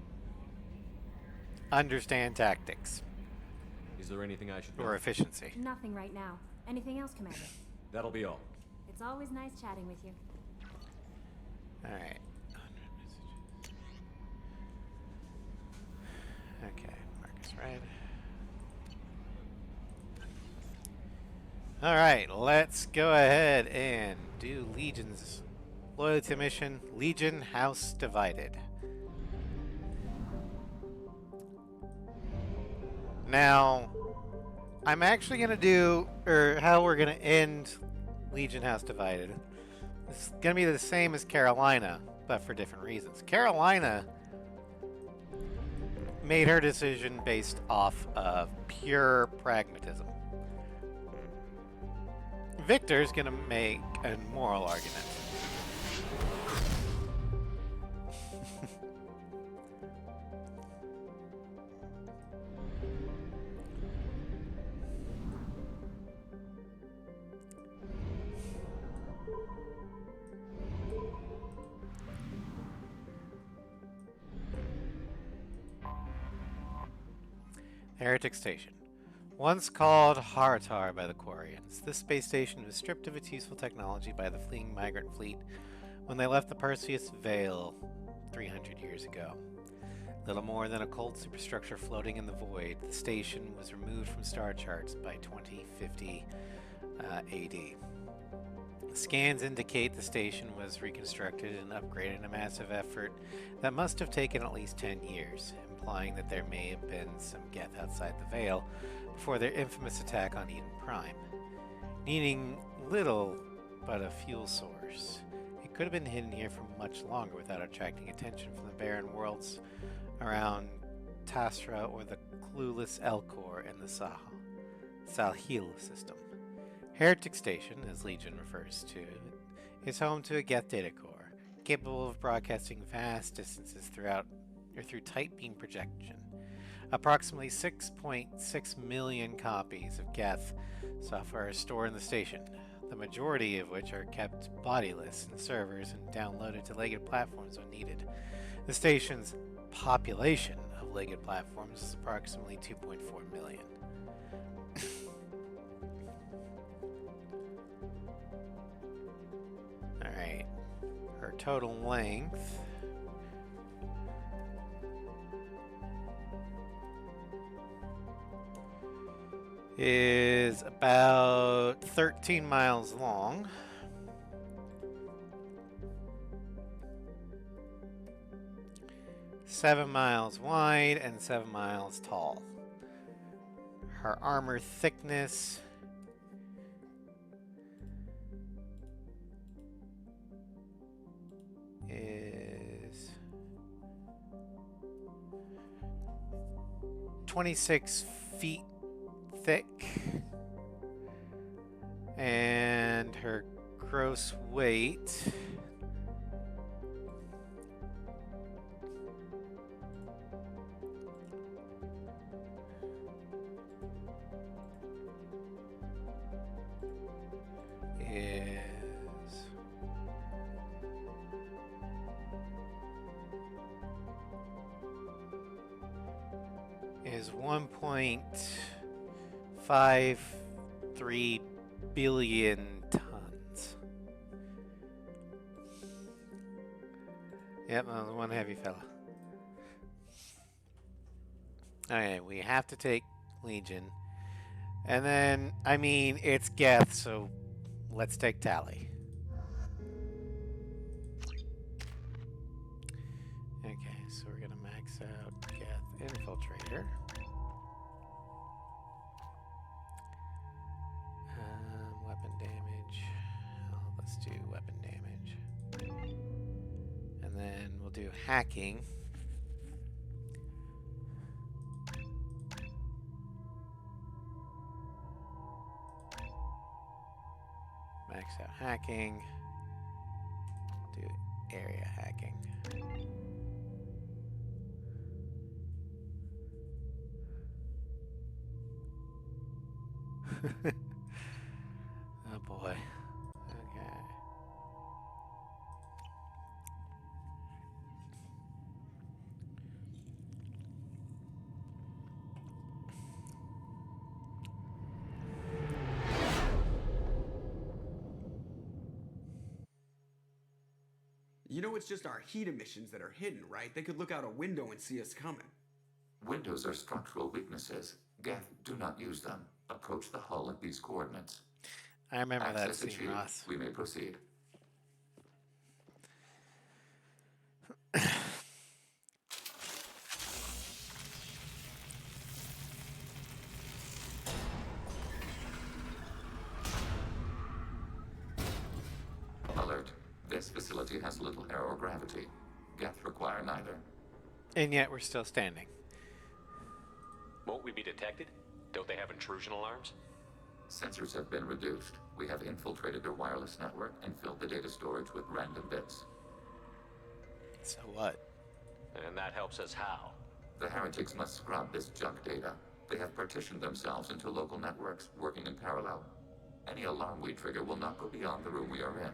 understand tactics Is there anything I should know? or efficiency. Nothing right now. Anything else, Commander? That'll be all. It's always nice chatting with you. All right. Okay, Marcus Red. All right, let's go ahead and do Legion's loyalty mission, Legion House Divided. Now, I'm actually going to do, or how we're going to end Legion House Divided. It's going to be the same as Carolina, but for different reasons. Carolina made her decision based off of pure pragmatism. Victor's going to make a moral argument. Heretic Station. Once called Haratar by the Quarians, this space station was stripped of its useful technology by the fleeing migrant fleet when they left the Perseus Veil 300 years ago. Little more than a cold superstructure floating in the void, the station was removed from star charts by 2050 AD. Scans indicate the station was reconstructed and upgraded in a massive effort that must have taken at least 10 years, implying that there may have been some Geth outside the Veil before their infamous attack on Eden Prime. Needing little but a fuel source, it could have been hidden here for much longer without attracting attention from the barren worlds around Tasra or the clueless Elcor in the Salhil system. Heretic Station, as Legion refers to it, is home to a Geth data core, capable of broadcasting vast distances through tight beam projection. Approximately 6.6 million copies of Geth software are stored in the station, the majority of which are kept bodiless in servers and downloaded to legged platforms when needed. The station's population of legged platforms is approximately 2.4 million. Alright, her total length is about 13 miles long. Seven miles wide and 7 miles tall. Her armor thickness is 26 feet thick, and her gross weight is 1.53 billion tons. Yep, that was one heavy fella. Alright, we have to take Legion. And then, I mean, it's Geth, so let's take Tally. Okay, so we're gonna max out Geth Infiltrator. Weapon damage. Oh, let's do weapon damage. And then we'll do hacking. Max out hacking. Do area hacking. Oh boy. Okay. You know it's just our heat emissions that are hidden, right? They could look out a window and see us coming. Windows are structural weaknesses. Geth, do not use them. Approach the hull at these coordinates. I remember that Access scene, achieved. Ross. We may proceed. Alert. This facility has little air or gravity. Geth require neither. And yet we're still standing. Won't we be detected? Don't they have intrusion alarms? Sensors have been reduced. We have infiltrated their wireless network and filled the data storage with random bits. So what? And that helps us how? The heretics must scrub this junk data. They have partitioned themselves into local networks, working in parallel. Any alarm we trigger will not go beyond the room we are in.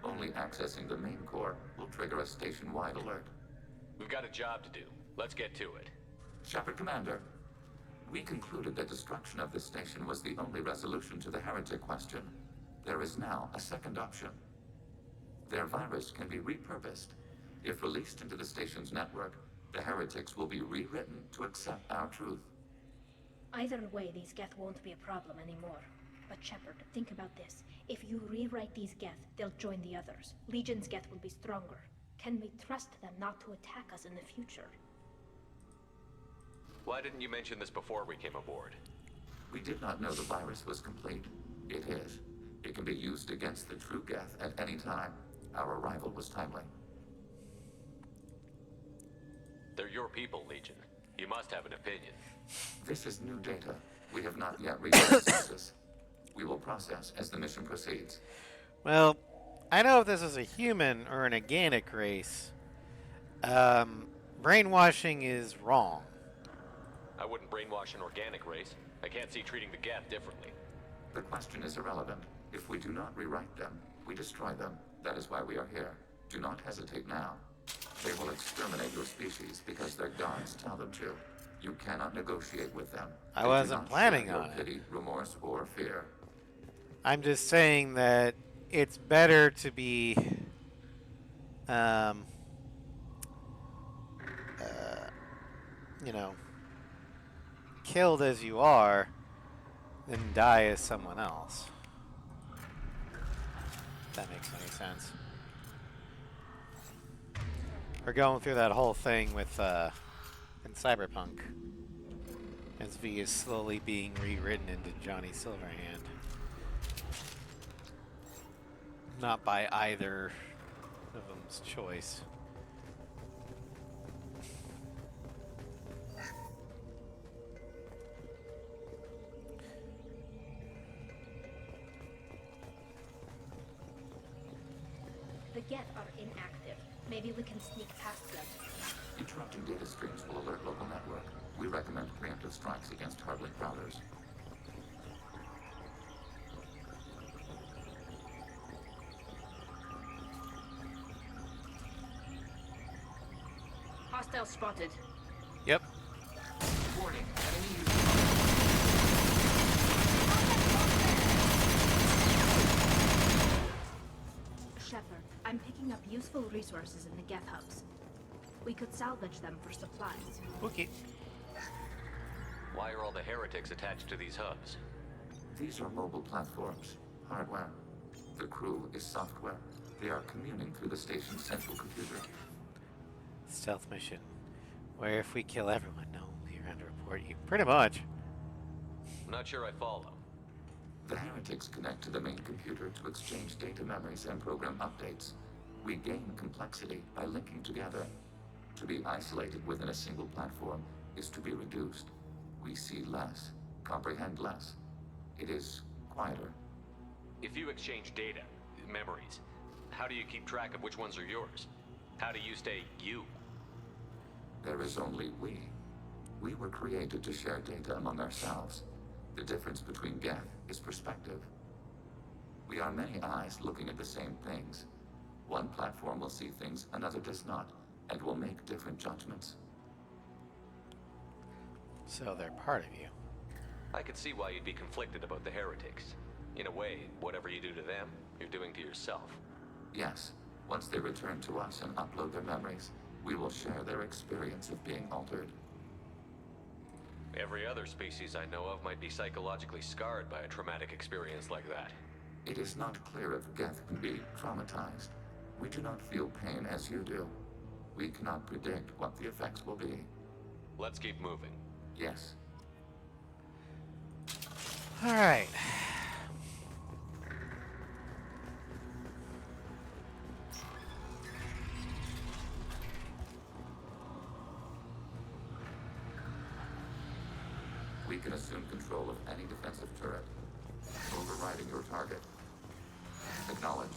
Only accessing the main core will trigger a station-wide alert. We've got a job to do. Let's get to it. Shepard, Commander. We concluded that destruction of this station was the only resolution to the heretic question. There is now a second option. Their virus can be repurposed. If released into the station's network, the heretics will be rewritten to accept our truth. Either way, these Geth won't be a problem anymore. But Shepard, think about this. If you rewrite these Geth, they'll join the others. Legion's Geth will be stronger. Can we trust them not to attack us in the future? Why didn't you mention this before we came aboard? We did not know the virus was complete. It is. It can be used against the true Geth at any time. Our arrival was timely. They're your people, Legion. You must have an opinion. This is new data. We have not yet reached consensus. We will process as the mission proceeds. Well, I know if this is a human or an organic race, brainwashing is wrong. I wouldn't brainwash an organic race. I can't see treating the Geth differently. The question is irrelevant. If we do not rewrite them, we destroy them. That is why we are here. Do not hesitate now. They will exterminate your species because their gods tell them to. You cannot negotiate with them. I wasn't planning on it. Pity, remorse, or fear. I'm just saying that it's better to be, you know, killed as you are than die as someone else. If that makes any sense. We're going through that whole thing with, in Cyberpunk, as V is slowly being rewritten into Johnny Silverhand. Not by either of them's choice. The Geth are inactive. Maybe we can sneak past them. Interrupting data streams will alert local network. We recommend preemptive strikes against hardly prowlers. Hostile spotted. Yep. Warning, enemy Shepard, I'm picking up useful resources in the Geth hubs. We could salvage them for supplies. Okay. Why are all the heretics attached to these hubs? These are mobile platforms, hardware. The crew is software. They are communing through the station's central computer. Stealth mission. Where if we kill everyone, no, we'll be around to report you. Pretty much. I'm not sure I follow. The heretics connect to the main computer to exchange data memories and program updates. We gain complexity by linking together. To be isolated within a single platform is to be reduced. We see less, comprehend less. It is quieter. If you exchange data, memories, how do you keep track of which ones are yours? How do you stay you? There is only we. We were created to share data among ourselves. The difference between Geth is perspective. We are many eyes looking at the same things. One platform will see things another does not, and will make different judgments. So they're part of you. I could see why you'd be conflicted about the heretics. In a way, whatever you do to them, you're doing to yourself. Yes, Once they return to us and upload their memories, we will share their experience of being altered. Every other species I know of might be psychologically scarred by a traumatic experience like that. It is not clear if Geth can be traumatized. We do not feel pain as you do. We cannot predict what the effects will be. Let's keep moving. Yes. All right. We can assume control of any defensive turret, overriding your target. Acknowledged.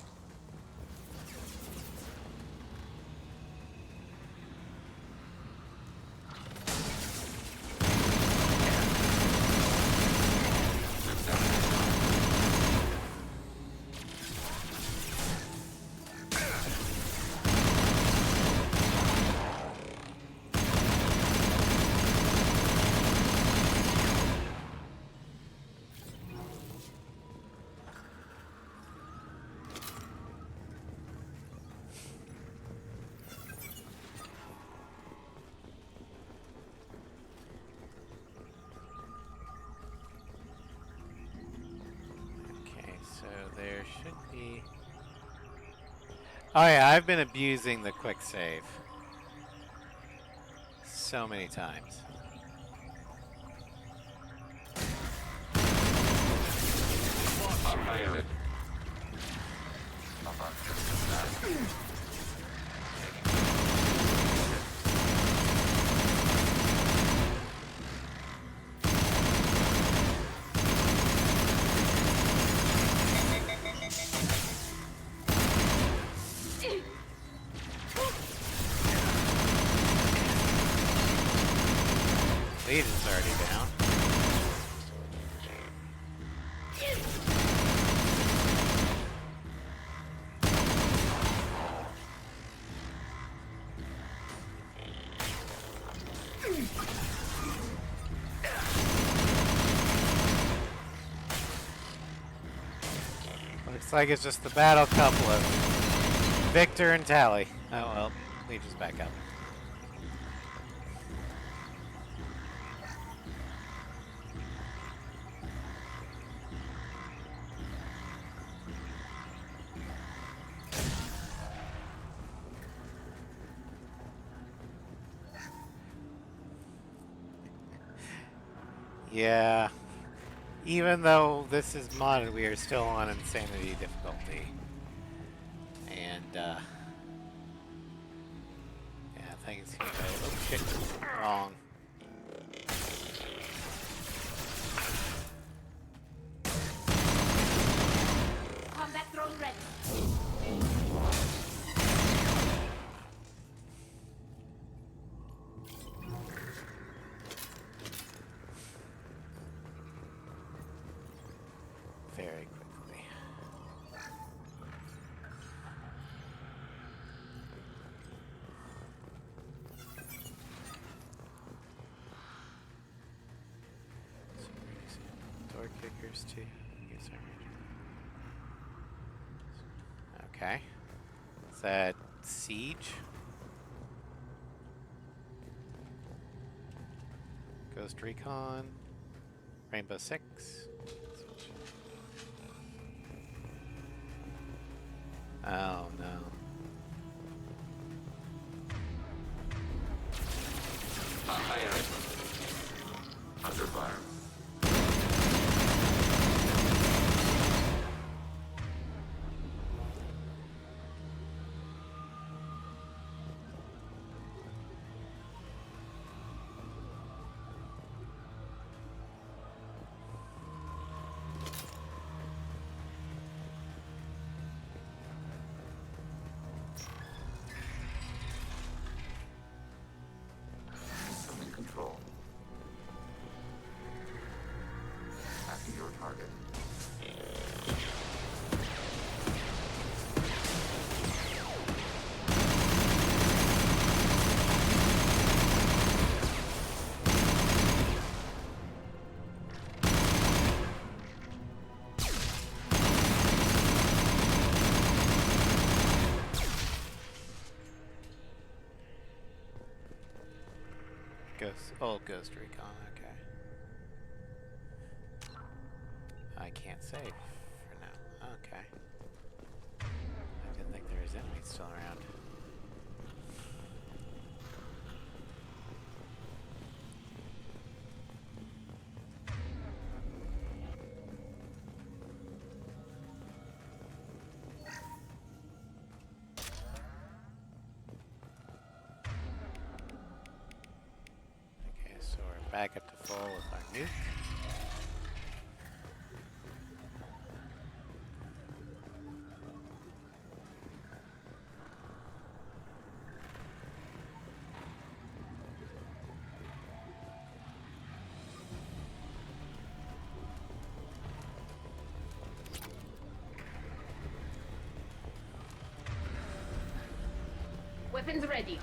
So there should be... Oh yeah, I've been abusing the quick save so many times. Legion's already down. Looks like it's just the battle couple of Victor and Tally. Oh well, Legion's back up. Yeah, even though this is modded, we are still on insanity difficulty. And, yeah, things can go, oh shit, wrong. Combat drone ready. Very quickly. Door kickers too. Yes, okay. Is that Siege? Ghost Recon. Rainbow Six. Oh no. Under fire. Old Ghost Recon, okay. I can't save for now. Okay. I didn't think there was enemies still around. Okay, so we're back up to full with our nuke. Weapons ready.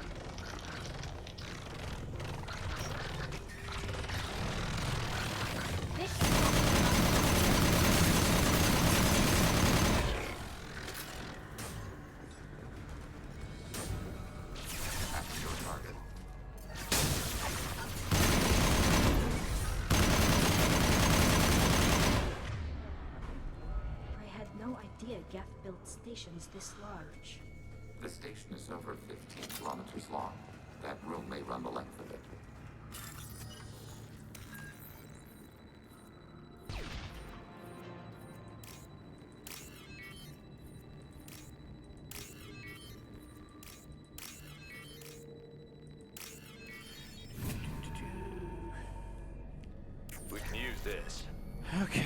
I had no idea Geth built stations this large. The station is over 15 kilometers long. That room may run the length of it. We can use this. Okay.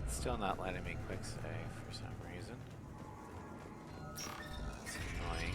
Still not letting me quick save for some reason. That's annoying.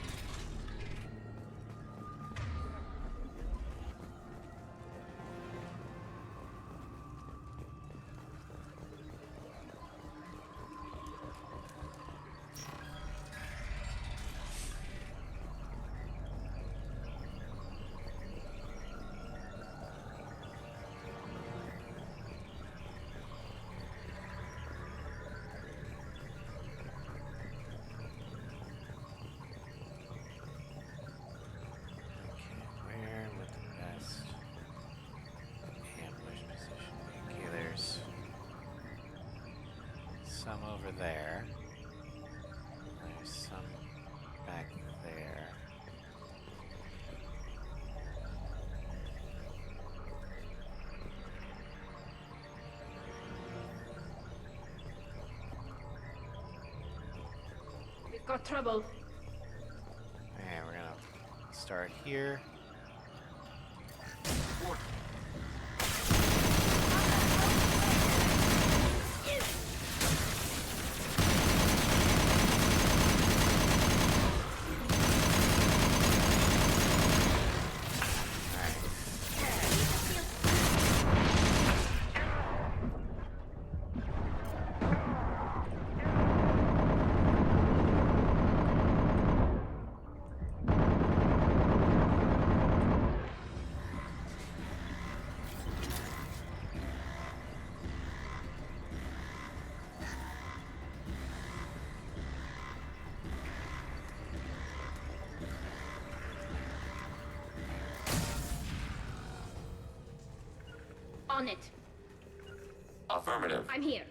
Some over there. There's some back there. We've got trouble. And we're gonna start here. On it. Affirmative. I'm here.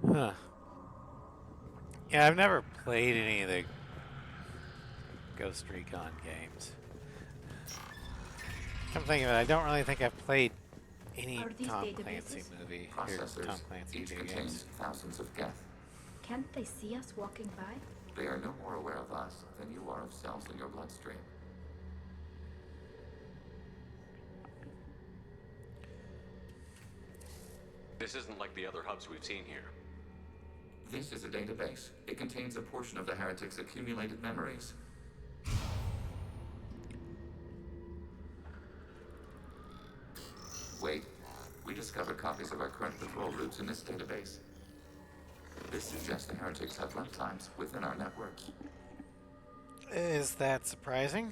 Huh. Yeah, I've never played any of the Ghost Recon games. Come think of it, I don't really think I've played any Tom Clancy movie or Tom Clancy Each video contains games. thousands of Geth. Can't they see us walking by? They are no more aware of us than you are of cells in your bloodstream. This isn't like the other hubs we've seen here. This is a database. It contains a portion of the heretics' accumulated memories. Wait. We discovered copies of our current patrol routes in this database. This suggests the heretics have runtimes within our networks. Is that surprising?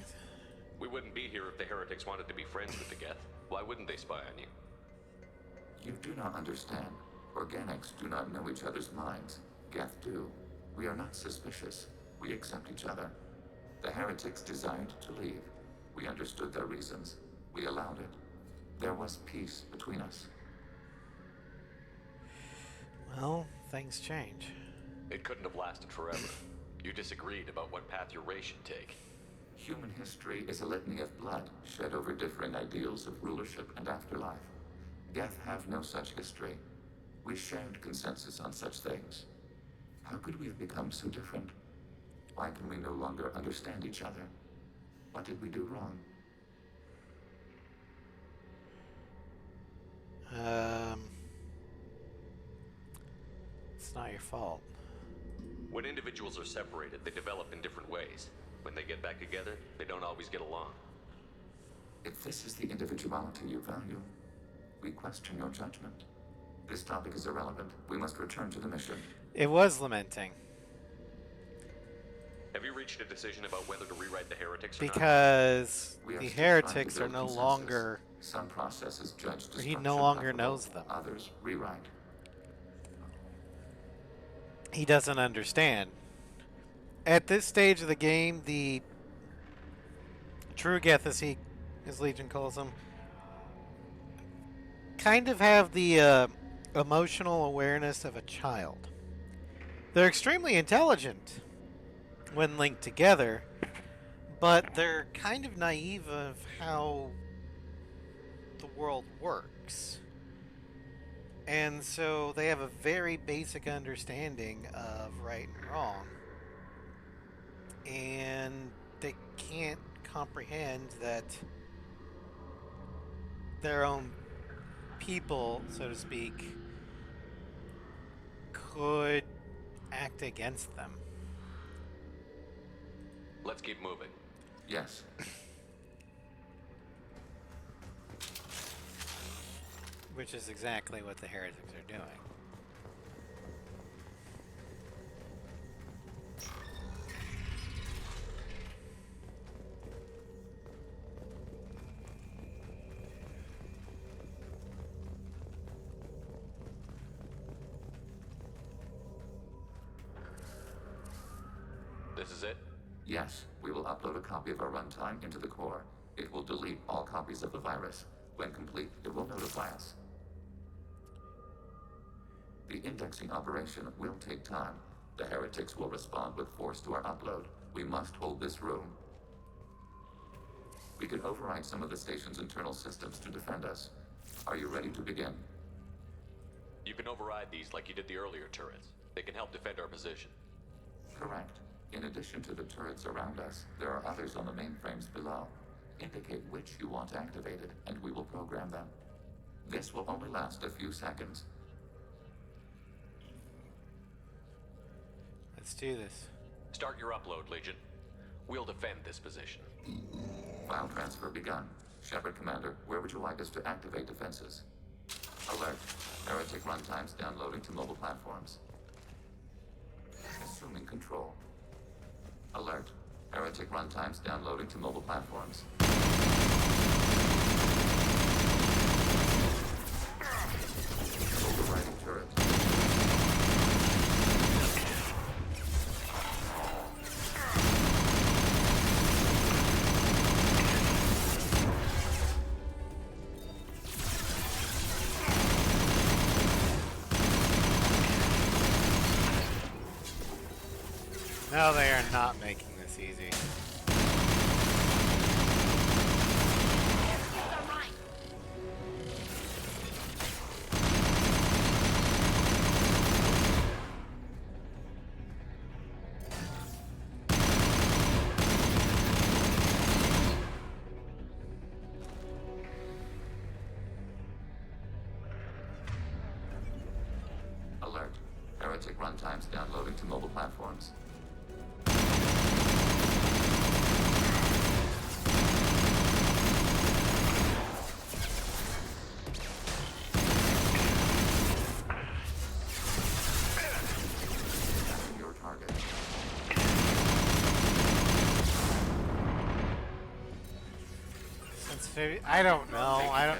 We wouldn't be here if the heretics wanted to be friends with the Geth. Why wouldn't they spy on you? You do not understand. Organics do not know each other's minds. Geth do. We are not suspicious. We accept each other. The heretics desired to leave. We understood their reasons. We allowed it. There was peace between us. Well, things change. It couldn't have lasted forever. You disagreed about what path your race should take. Human history is a litany of blood shed over differing ideals of rulership and afterlife. Geth have no such history. We shared consensus on such things. How could we have become so different? Why can we no longer understand each other? What did we do wrong? It's not your fault. When individuals are separated, they develop in different ways. When they get back together, they don't always get along. If this is the individuality you value, we question your judgment. This topic is irrelevant. We must return to the mission. It was lamenting. Have you reached a decision about whether to rewrite the heretics or Because We are the still trying to heretics are build no consensus. longer... Some processes judge He destruction no longer preferable, knows them. Others rewrite. He doesn't understand. At this stage of the game, the true Geth, as Legion calls them, kind of have the emotional awareness of a child. They're extremely intelligent when linked together, but they're kind of naive of how the world works. And so they have a very basic understanding of right and wrong. And they can't comprehend that their own people, so to speak, could act against them. Let's keep moving. Yes. Which is exactly what the heretics are doing. This is it? Yes, we will upload a copy of our runtime into the core. It will delete all copies of the virus. When complete, it will notify us. The indexing operation will take time. The heretics will respond with force to our upload. We must hold this room. We can override some of the station's internal systems to defend us. Are you ready to begin? You can override these like you did the earlier turrets. They can help defend our position. Correct. In addition to the turrets around us, there are others on the mainframes below. Indicate which you want activated, and we will program them. This will only last a few seconds. Let's do this. Start your upload, Legion. We'll defend this position. File transfer begun. Shepard Commander, where would you like us to activate defenses? Alert. Heretic runtimes downloading to mobile platforms. Assuming control. Alert. Heretic runtimes downloading to mobile platforms. Overriding turret. No, they are not making this easy. Alert. Heretic runtimes downloading to mobile platforms. Your target. So, I don't know.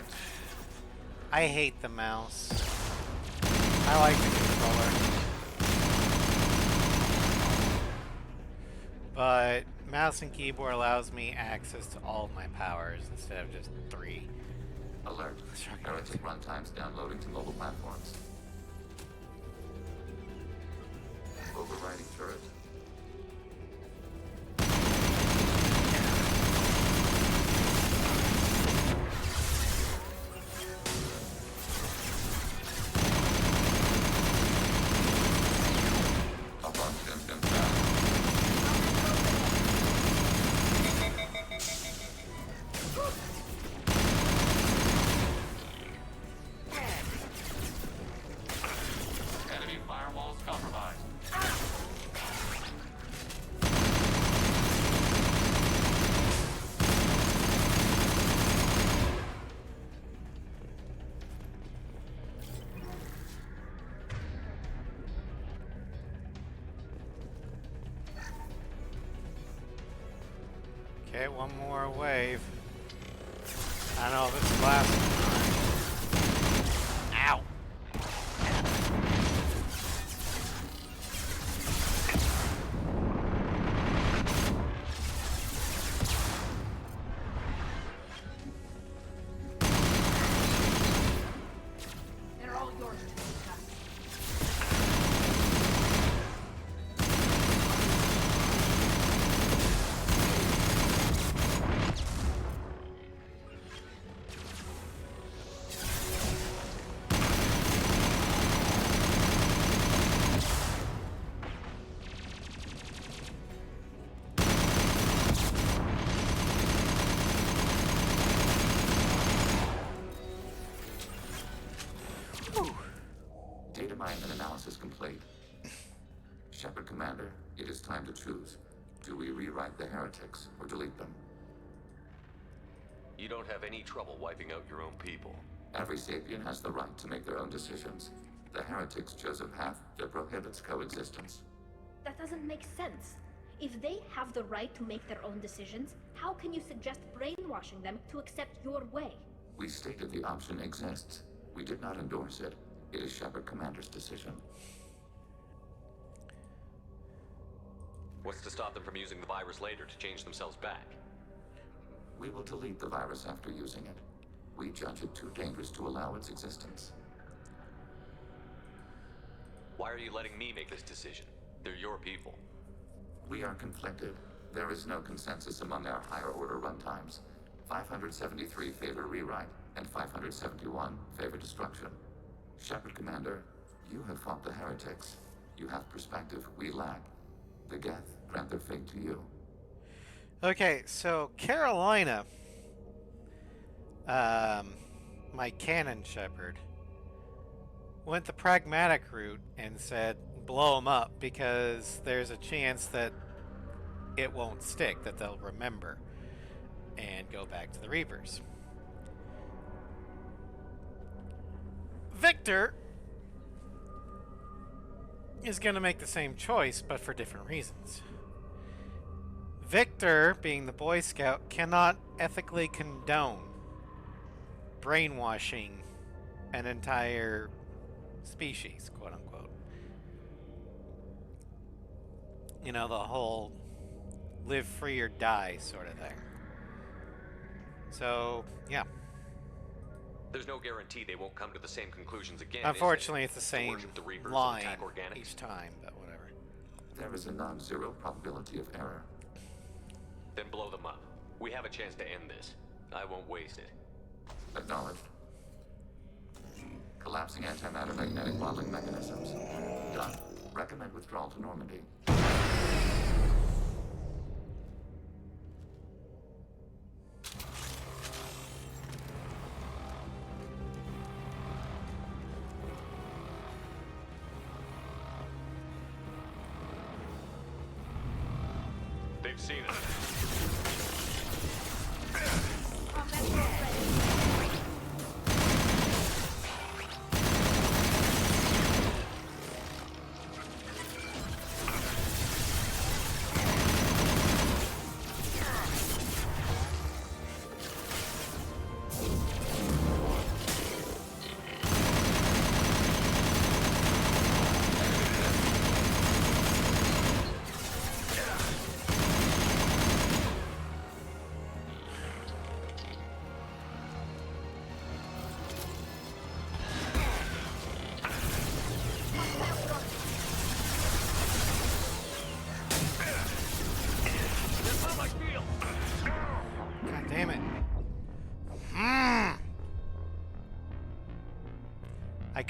I hate the mouse. I like the controller. But mouse and keyboard allows me access to all of my powers instead of just 3. Alert. Heretic runtimes downloading to mobile platforms. Overriding turret. Enemy firewalls compromised. Okay, one more wave. I know this is last one. Ow! They're all yours to discuss. Data mine and analysis complete. Shepard Commander, it is time to choose. Do we rewrite the heretics or delete them? You don't have any trouble wiping out your own people. Every sapient has the right to make their own decisions. The heretics chose a path that prohibits coexistence. That doesn't make sense. If they have the right to make their own decisions, how can you suggest brainwashing them to accept your way? We stated the option exists. We did not endorse it. It is Shepard Commander's decision. What's to stop them from using the virus later to change themselves back? We will delete the virus after using it. We judge it too dangerous to allow its existence. Why are you letting me make this decision? They're your people. We are conflicted. There is no consensus among our higher order runtimes. 573 favor rewrite, and 571 favor destruction. Shepard Commander, you have fought the heretics. You have perspective we lack. The Geth grant their fate to you. Okay, so Carolina, my canon Shepard, went the pragmatic route and said blow them up because there's a chance that it won't stick, that they'll remember and go back to the Reapers. Victor is going to make the same choice, but for different reasons. Victor, being the Boy Scout, cannot ethically condone brainwashing an entire species, quote unquote. You know, the whole live free or die sort of thing. So, yeah. There's no guarantee they won't come to the same conclusions again. Unfortunately, it's the same line organics each time, but whatever. There is a non-zero probability of error. Then blow them up. We have a chance to end this. I won't waste it. Acknowledged. Collapsing antimatter magnetic modeling mechanisms. Done. Recommend withdrawal to Normandy. They've seen us.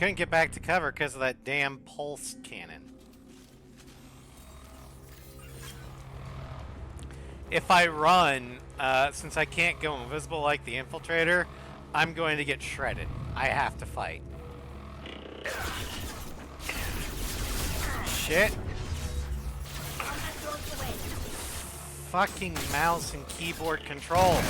couldn't get back to cover because of that damn pulse cannon. If I run, since I can't go invisible like the infiltrator, I'm going to get shredded. I have to fight. Shit. Fucking mouse and keyboard controls.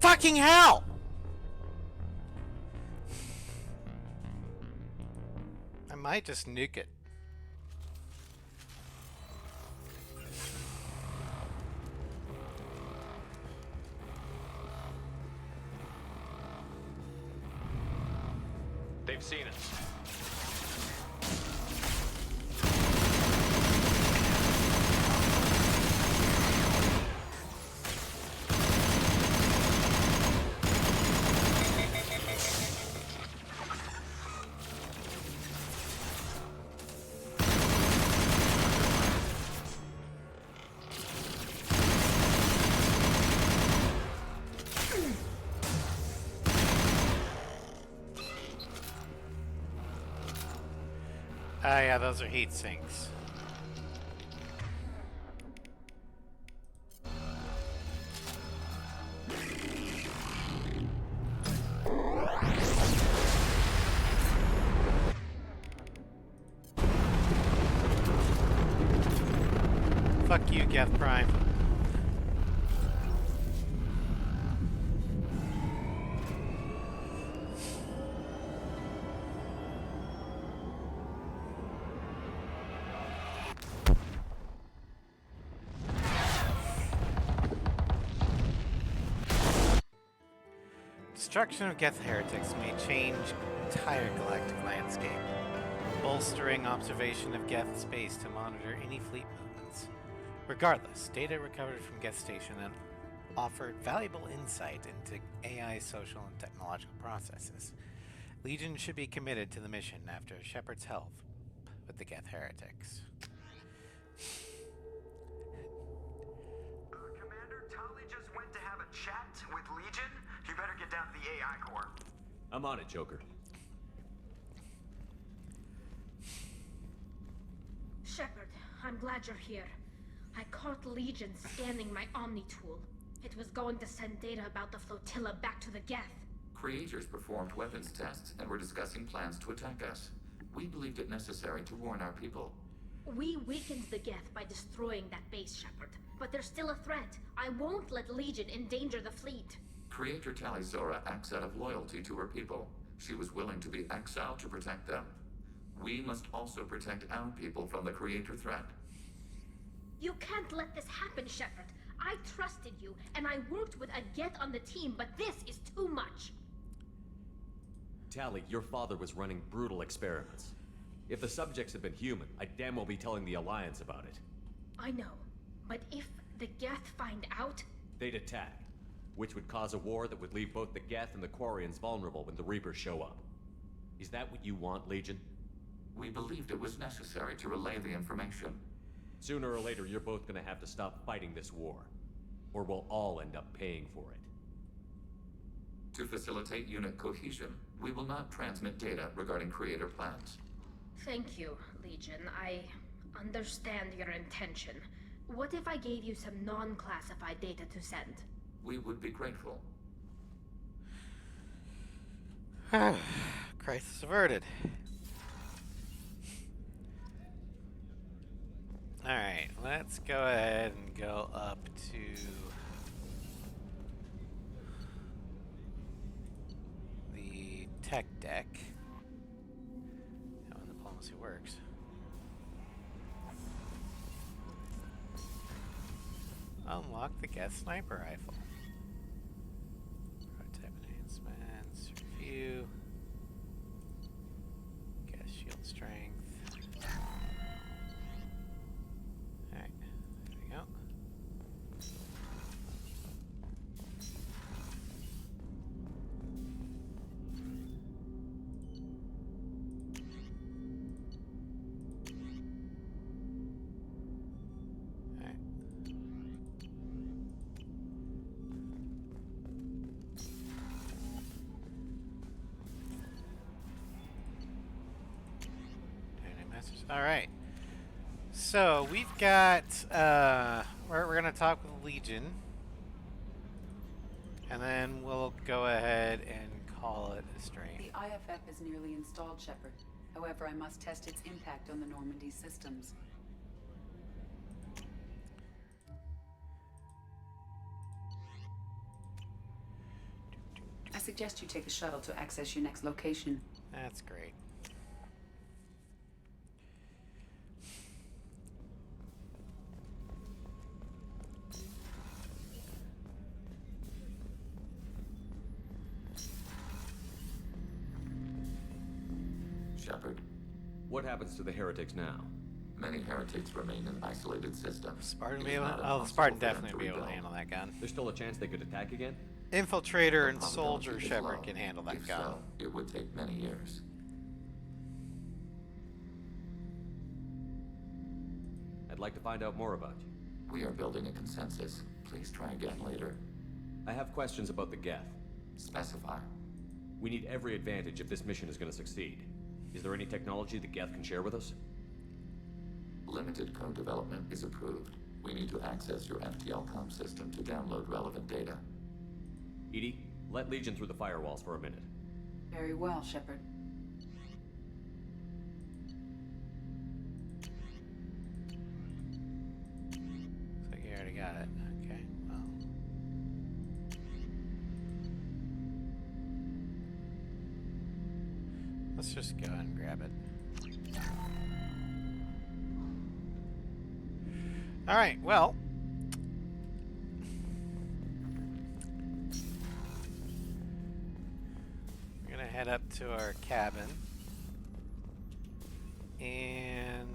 Fucking hell! I might just nuke it. They've seen us. Ah, yeah, those are heat sinks. Fuck you, Geth Prime. Destruction of Geth heretics may change entire galactic landscape, bolstering observation of Geth space to monitor any fleet movements. Regardless, data recovered from Geth Station and offered valuable insight into AI social and technological processes. Legion should be committed to the mission after Shepard's help with the Geth heretics. Commander, Tali just went to have a chat with Legion. You better get down to the AI core. I'm on it, Joker. Shepard, I'm glad you're here. I caught Legion scanning my Omni tool. It was going to send data about the flotilla back to the Geth. Creators performed weapons tests and were discussing plans to attack us. We believed it necessary to warn our people. We weakened the Geth by destroying that base, Shepard. But there's still a threat. I won't let Legion endanger the fleet. Creator Tali Zora acts out of loyalty to her people. She was willing to be exiled to protect them. We must also protect our people from the Creator threat. You can't let this happen, Shepard. I trusted you, and I worked with a Geth on the team, but this is too much. Tali, your father was running brutal experiments. If the subjects had been human, I'd damn well be telling the Alliance about it. I know, but if the Geth find out... They'd attack, which would cause a war that would leave both the Geth and the Quarians vulnerable when the Reapers show up. Is that what you want, Legion? We believed it was necessary to relay the information. Sooner or later, you're both gonna have to stop fighting this war, or we'll all end up paying for it. To facilitate unit cohesion, we will not transmit data regarding Creator plans. Thank you, Legion. I understand your intention. What if I gave you some non-classified data to send? We would be grateful. Crisis averted. Alright, let's go ahead and go up to the tech deck. How diplomacy works. Unlock the Geth sniper rifle. Prototype enhancements. Review. Geth shield strength. Alright, there we go. Alright. So, we've got, we're gonna talk with Legion. And then we'll go ahead and call it a stream. The IFF is nearly installed, Shepard. However, I must test its impact on the Normandy systems. I suggest you take the shuttle to access your next location. That's great. Shepard. What happens to the heretics now? Many heretics remain in isolated systems. Spartan be able to, oh, Spartan definitely be able to handle that gun. There's still a chance they could attack again? Infiltrator and Soldier Shepard can handle that gun. So, it would take many years. I'd like to find out more about you. We are building a consensus. Please try again later. I have questions about the Geth. Specify. We need every advantage if this mission is going to succeed. Is there any technology the Geth can share with us? Limited code development is approved. We need to access your FTL-COM system to download relevant data. EDI, let Legion through the firewalls for a minute. Very well, Shepard. So you already got it. Okay, well. Let's just go ahead and grab it. Alright, well. We're gonna head up to our cabin. And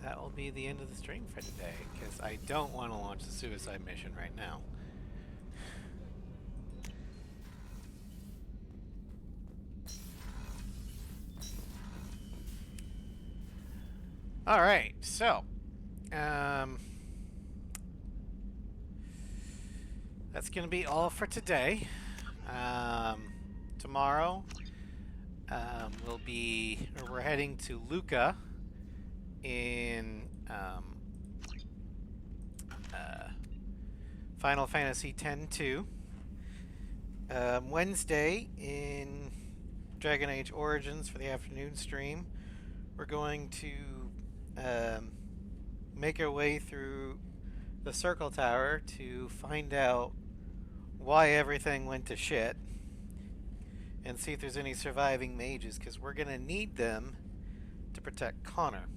that will be the end of the stream for today, because I don't want to launch the suicide mission right now. Alright, so that's gonna be all for today. Tomorrow we're heading to Luca in Final Fantasy X-2. Wednesday in Dragon Age Origins for the afternoon stream, we're going to make our way through the Circle Tower to find out why everything went to shit and see if there's any surviving mages, because we're going to need them to protect Connor.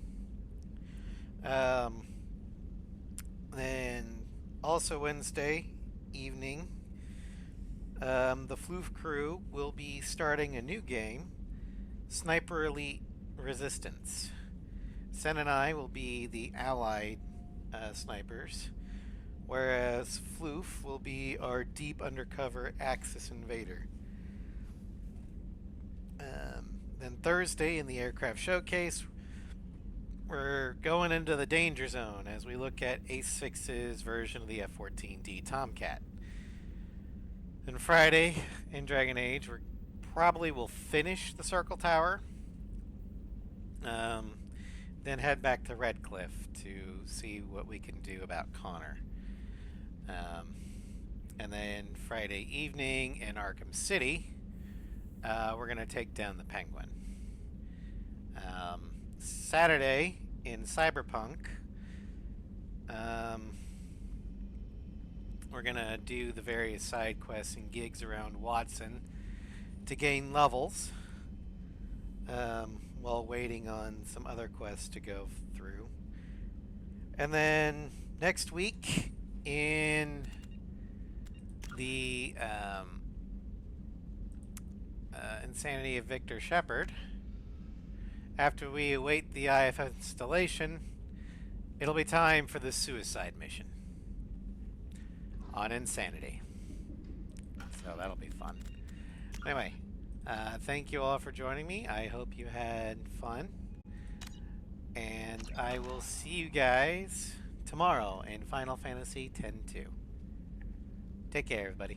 Then also Wednesday evening, the Floof crew will be starting a new game, Sniper Elite Resistance. Sen and I will be the allied snipers, whereas Floof will be our deep undercover Axis invader. Then Thursday in the aircraft showcase, we're going into the danger zone as we look at Ace 6's version of the F-14D Tomcat. Then Friday in Dragon Age, we probably will finish the Circle Tower. Then head back to Redcliffe to see what we can do about Connor. And then Friday evening in Arkham City, we're going to take down the Penguin. Saturday in Cyberpunk, we're going to do the various side quests and gigs around Watson to gain levels, while waiting on some other quests to go through. And then next week, in the insanity of Victor Shepard, after we await the IFF installation, it'll be time for the suicide mission on Insanity. So that'll be fun. Anyway, thank you all for joining me. I hope you had fun. And I will see you guys tomorrow in Final Fantasy X-2. Take care, everybody.